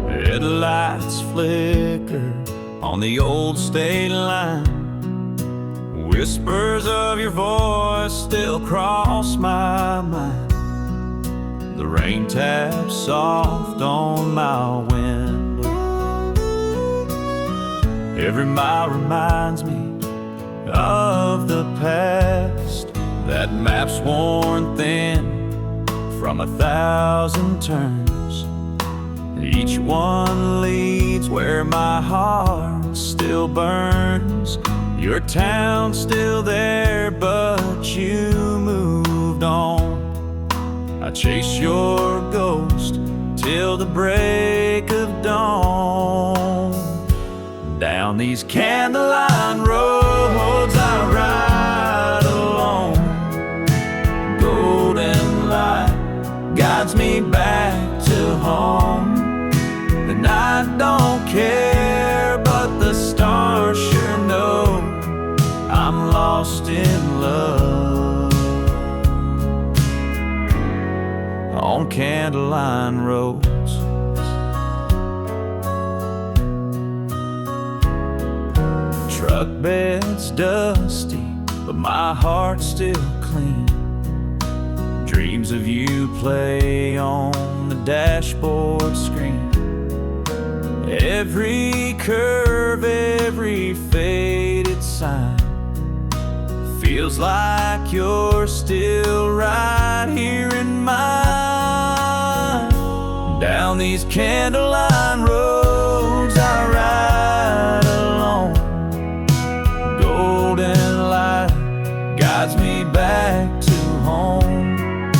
headlights flicker on the old state line, whispers of your voice still cross my mind. The rain taps soft on my window, every mile reminds me of the past, that map's worn thin from 1,000 turns. Each one leads where my heart still burns. Your town's still there, but you moved on. I chase your ghost till the break of dawn. Down these Candleline Roads I ride alone, golden light guides me back to home. The night don't care, but the stars sure know I'm lost in love on Candleline Roads. Truck bed's dusty, but my heart's still clean. Dreams of you play on the dashboard screen. Every curve, every faded sign feels like you're still right here in mine. Down these Candleline Roads I ride alone, golden light guides me back to home.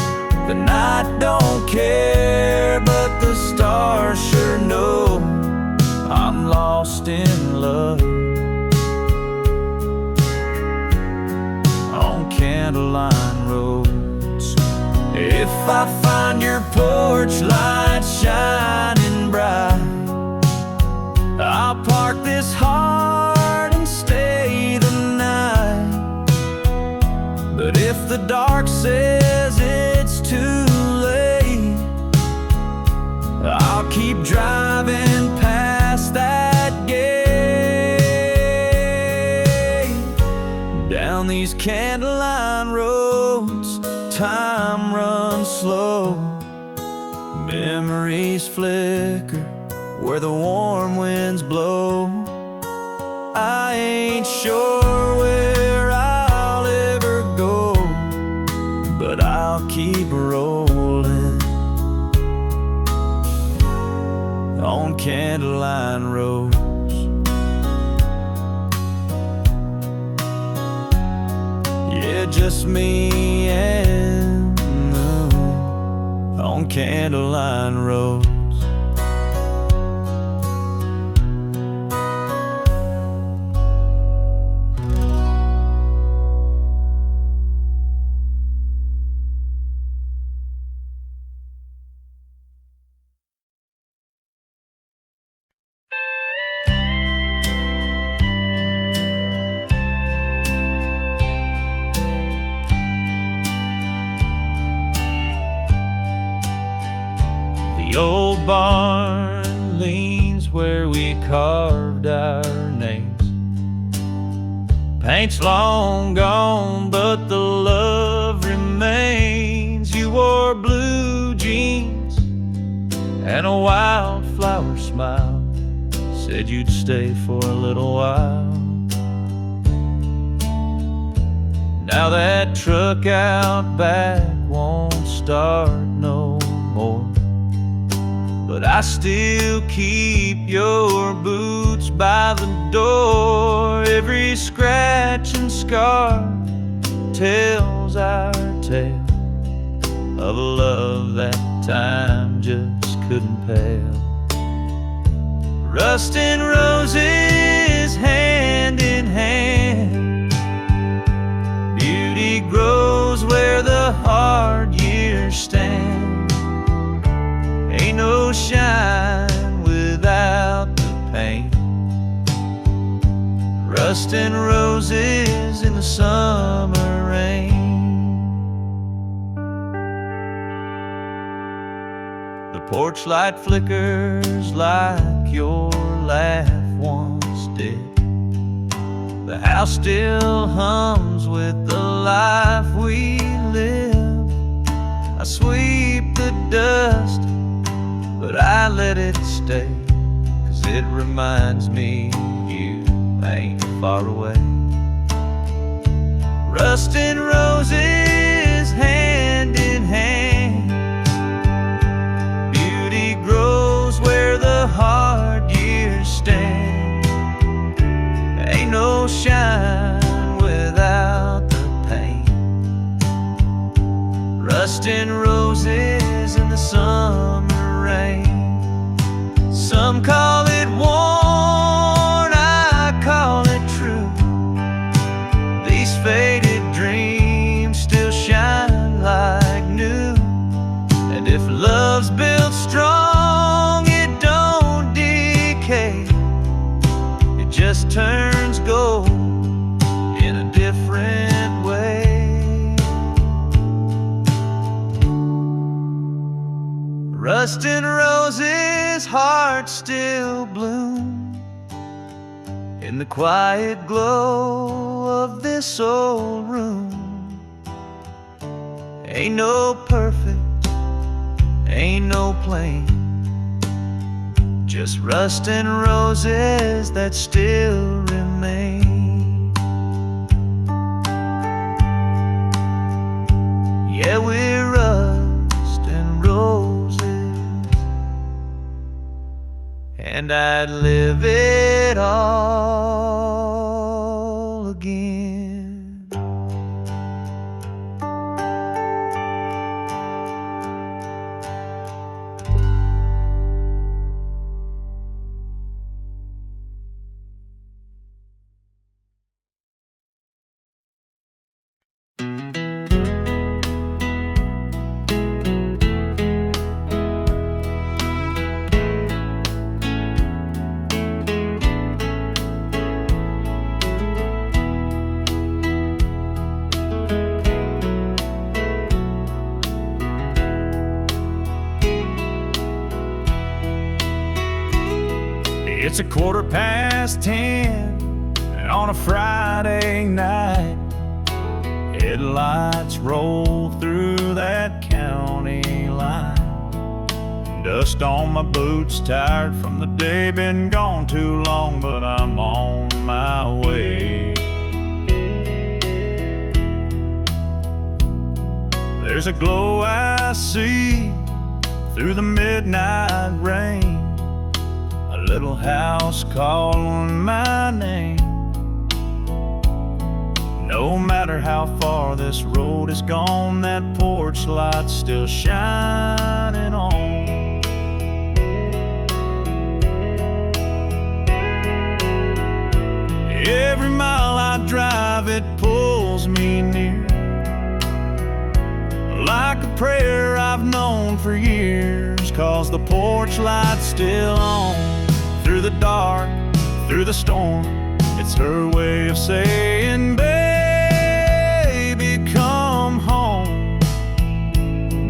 The night don't care, but the stars sure know I'm lost in love on Candleline Roads. If I find your porch light shining bright, I'll park this heart and stay the night. But if the dark says it's too late, I'll keep driving past that gate. Down these Candleline Roads, time runs slow. Memories flicker where the warm winds blow. I ain't sure where I'll ever go, but I'll keep rolling just me and the moon on Candleline Roads. The old barn leans where we carved our names. Paint's long gone, but the love remains. You wore blue jeans and a wildflower smile, said you'd stay for a little while. Now that truck out back won't start no more, but I still keep your boots by the door. Every scratch and scar tells our tale of a love that time just couldn't pale. Rust and roses hand in hand, beauty grows where the hard years stand. Ain't no shine without the pain. Rust and roses in the summer rain. The porch light flickers like your laugh once did. The house still hums with the life we live. I sweep the dust, but I let it stay, 'cause it reminds me you ain't far away. Rust and roses hand in hand, beauty grows where the hard years stand. Ain't no shine without the pain. Rust and roses in the summer rain. Some call it worn, I call it true. These faded dreams still shine like new. And if love's built strong, it don't decay. It just turns gold in a different way. Rust and roses, hearts still bloom in the quiet glow of this old room. Ain't no perfect, ain't no plain, just rust and roses that still remain. Yeah, we're rust and roses, and I'd live it all again. It's 10:15 on a Friday night. Headlights roll through that county line. Dust on my boots, tired from the day, been gone too long, but I'm on my way. There's a glow I see through the midnight rain, a little house calling my name. No matter how far this road has gone, that porch light's still shining on. Every mile I drive, it pulls me near, like a prayer I've known for years, 'cause the porch light's still on. Through the dark, through the storm, it's her way of saying, baby, come home.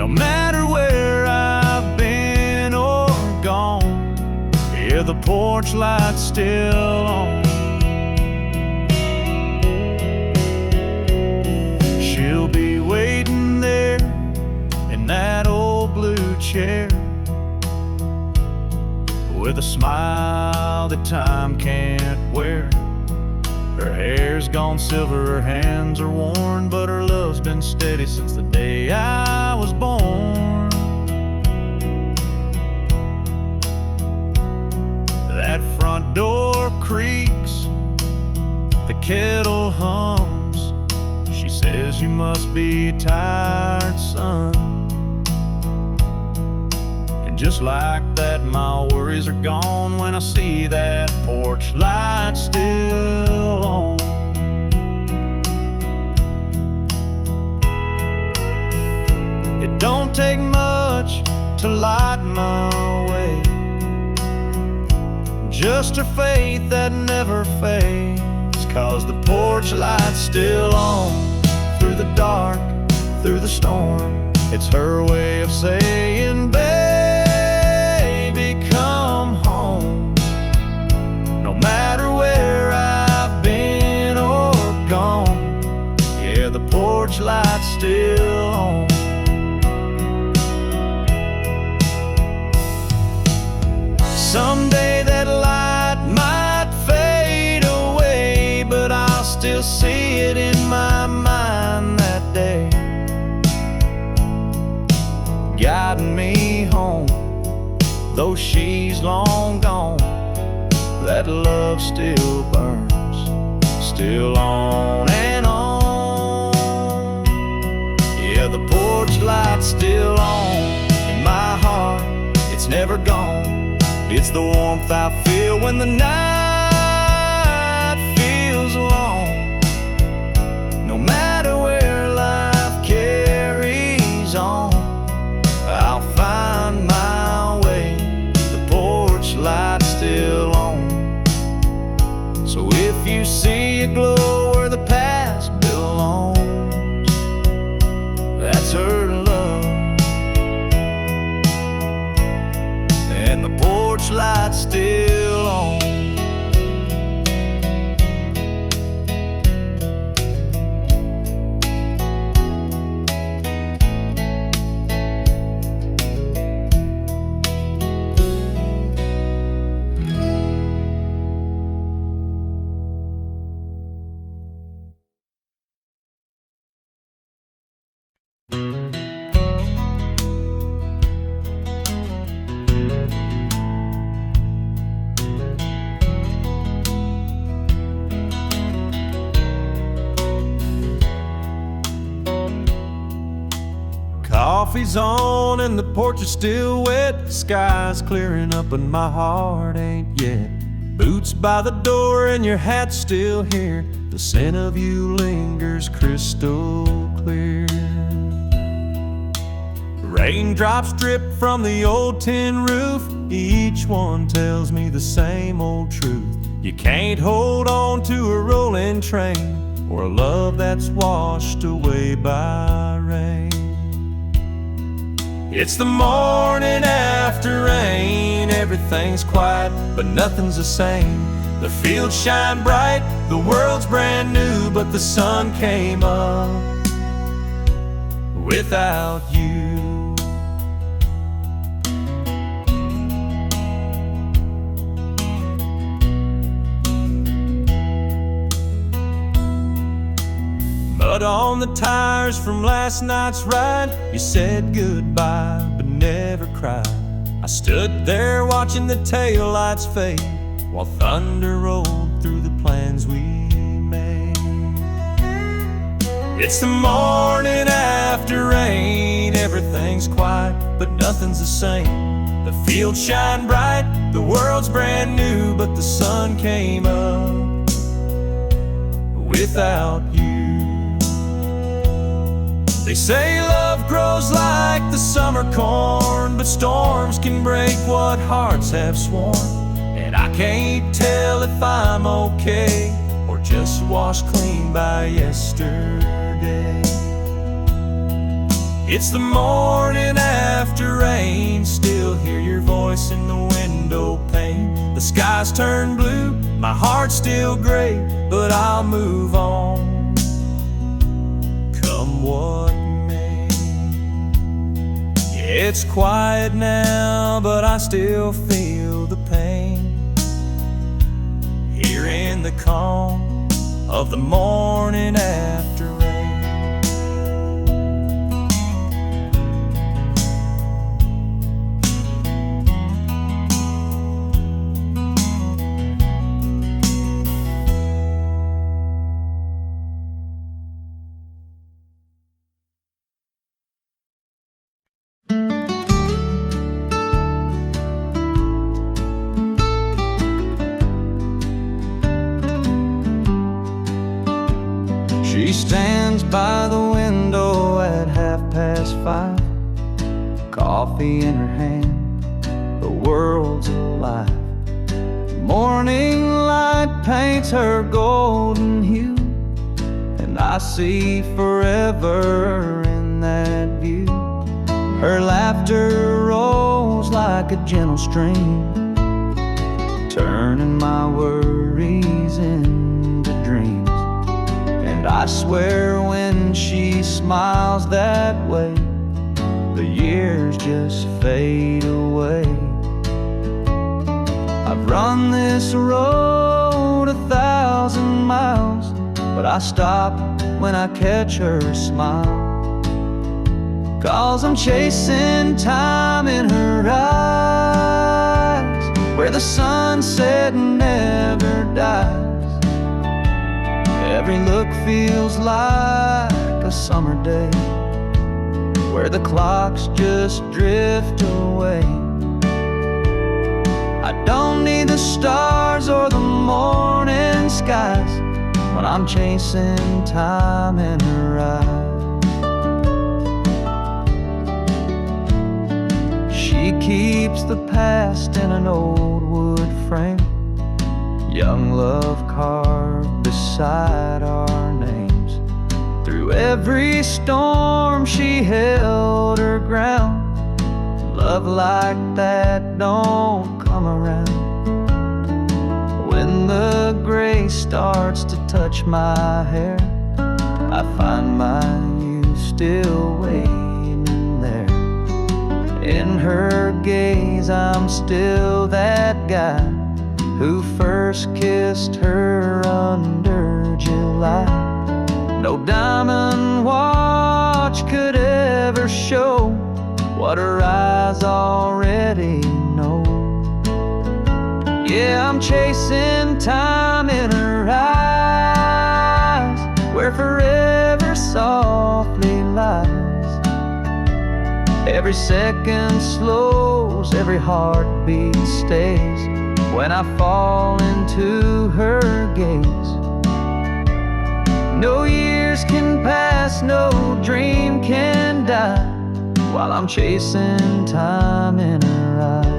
No matter where I've been or gone, yeah, the porch light's still on. She'll be waiting there in that old blue chair, with a smile that time can't wear. Her hair's gone silver, her hands are worn, but her love's been steady since the day I was born. That front door creaks, the kettle hums. She says, you must be tired, son. Just like that, my worries are gone when I see that porch light still on. It don't take much to light my way, just her faith that never fades, 'cause the porch light's still on. Through the dark, through the storm, it's her way of saying, baby, come home. No matter where I've been or gone, yeah, the porch light's still on. Someday that light might fade away, but I'll still see it in my mind that day, guiding me home. Though she's long gone, that love still burns, still on and on. Yeah, the porch light's still on in my heart, it's never gone. It's the warmth I feel when the night feels long. No matter where life carries on, I'll find my way. The porch light's still on. So if you see a glow where the past belongs, that's her love. And the porch light's still on. Coffee's on and the porch is still wet. The sky's clearing up and my heart ain't yet. Boots by the door and your hat's still here. The scent of you lingers crystal clear. Raindrops drip from the old tin roof. Each one tells me the same old truth. You can't hold on to a rolling train or a love that's washed away by rain. It's the morning after rain. Everything's quiet, but nothing's the same. The fields shine bright, the world's brand new, but the sun came up without you. Mud on the tires from last night's ride. You said goodbye, but never cried. I stood there watching the taillights fade while thunder rolled through the plans we made. It's the morning after rain. Everything's quiet, but nothing's the same. The fields shine bright, the world's brand new, but the sun came up without you. They say love grows like the summer corn, but storms can break what hearts have sworn. And I can't tell if I'm okay or just washed clean by yesterday. It's the morning after rain, still hear your voice in the window pane. The sky's turned blue, my heart's still gray, but I'll move on, come what may. Yeah, it's quiet now, but I still feel the pain. Here in the calm of the morning after rain. She stands by the window at 5:30, coffee in her hand, the world's alive. Morning light paints her golden hue, and I see forever in that view. Her laughter rolls like a gentle stream, turning my worries into dreams. And I swear when she smiles that way, the years just fade away. I've run this road 1,000 miles, but I stop when I catch her smile. 'Cause I'm chasing time in her eyes, where the sunset never dies. Every look feels like a summer day, where the clocks just drift away. I don't need the stars or the morning skies when I'm chasing time in her eyes. She keeps the past in an old wood frame, young love carved beside our names. Through every storm she held her ground. Love like that don't come around. When the gray starts to touch my hair, I find my youth still waiting there. In her gaze I'm still that guy who first kissed her under July. No diamond watch could ever show what her eyes already know. Yeah, I'm chasing time in her eyes, where forever softly lies. Every second slows, every heartbeat stays when I fall into her gaze. No years can pass, no dream can die, while I'm chasing time in her eyes.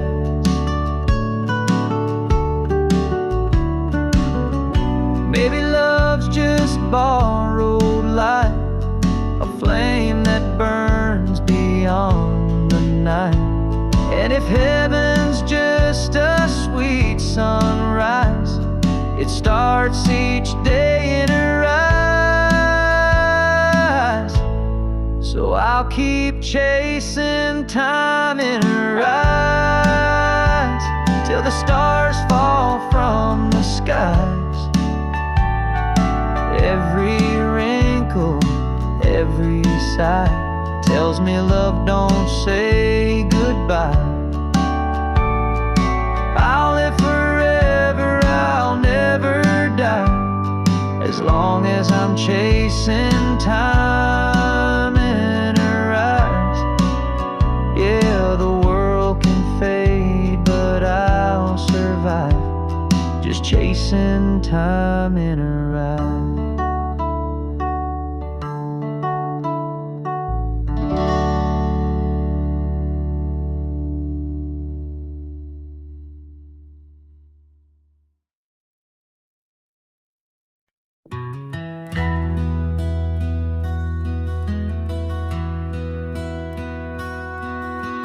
Maybe love's just borrowed light, a flame that burns beyond the night. And if heaven's just a sweet sunrise, it starts each day in her eyes. So I'll keep chasing time in her eyes, till the stars fall from the skies. Every wrinkle, every sigh tells me love don't say goodbye. I'll live forever, I'll never die, as as long as I'm chasing time in her eyes. Yeah, the world can fade, but I'll survive, just chasing time in her eyes.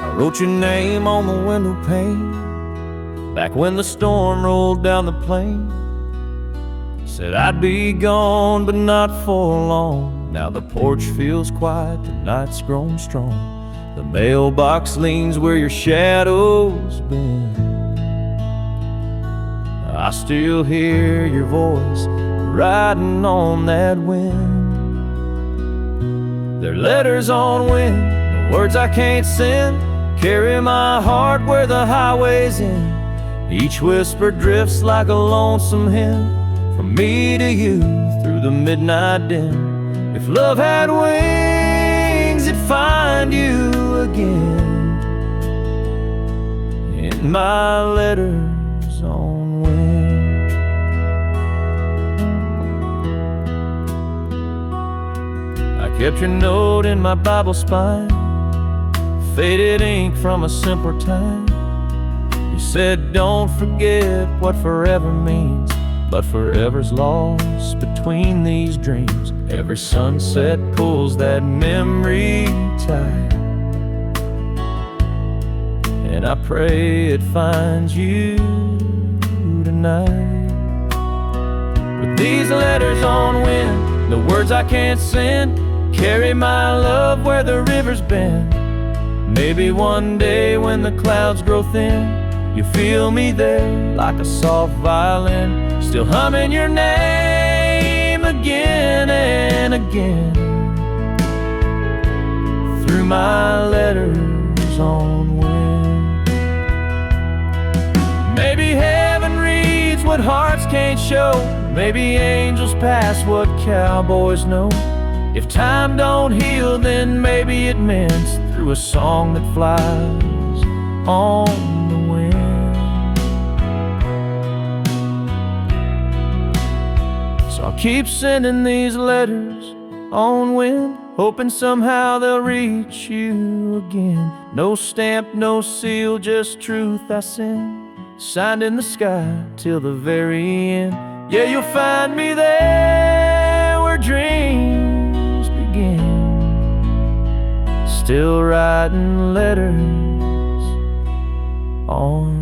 I wrote your name on the window pane back when the storm rolled down the plain. Said I'd be gone, but not for long. Now the porch feels quiet, the night's grown strong. The mailbox leans where your shadow's been. I still hear your voice riding on that wind. They're letters on wind, the words I can't send. Carry my heart where the highway's end. Each whisper drifts like a lonesome hymn, from me to you through the midnight dim. If love had wings, it'd find you again in my letters on wind. I kept your note in my Bible spine, faded ink from a simpler time. You said don't forget what forever means, but forever's lost between these dreams. Every sunset pulls that memory tight, and I pray it finds you tonight. With these letters on wind, the words I can't send, carry my love where the rivers bend. Maybe one day when the clouds grow thin, you feel me there like a soft violin, still humming your name again and again through my letters on wind. Maybe heaven reads what hearts can't show. Maybe angels pass what cowboys know. If time don't heal, then maybe it mends through a song that flies on the wind. So I'll keep sending these letters on wind, hoping somehow they'll reach you again. No stamp, no seal, just truth I send, signed in the sky till the very end. Yeah, you'll find me there where dreams begin, still writing letters on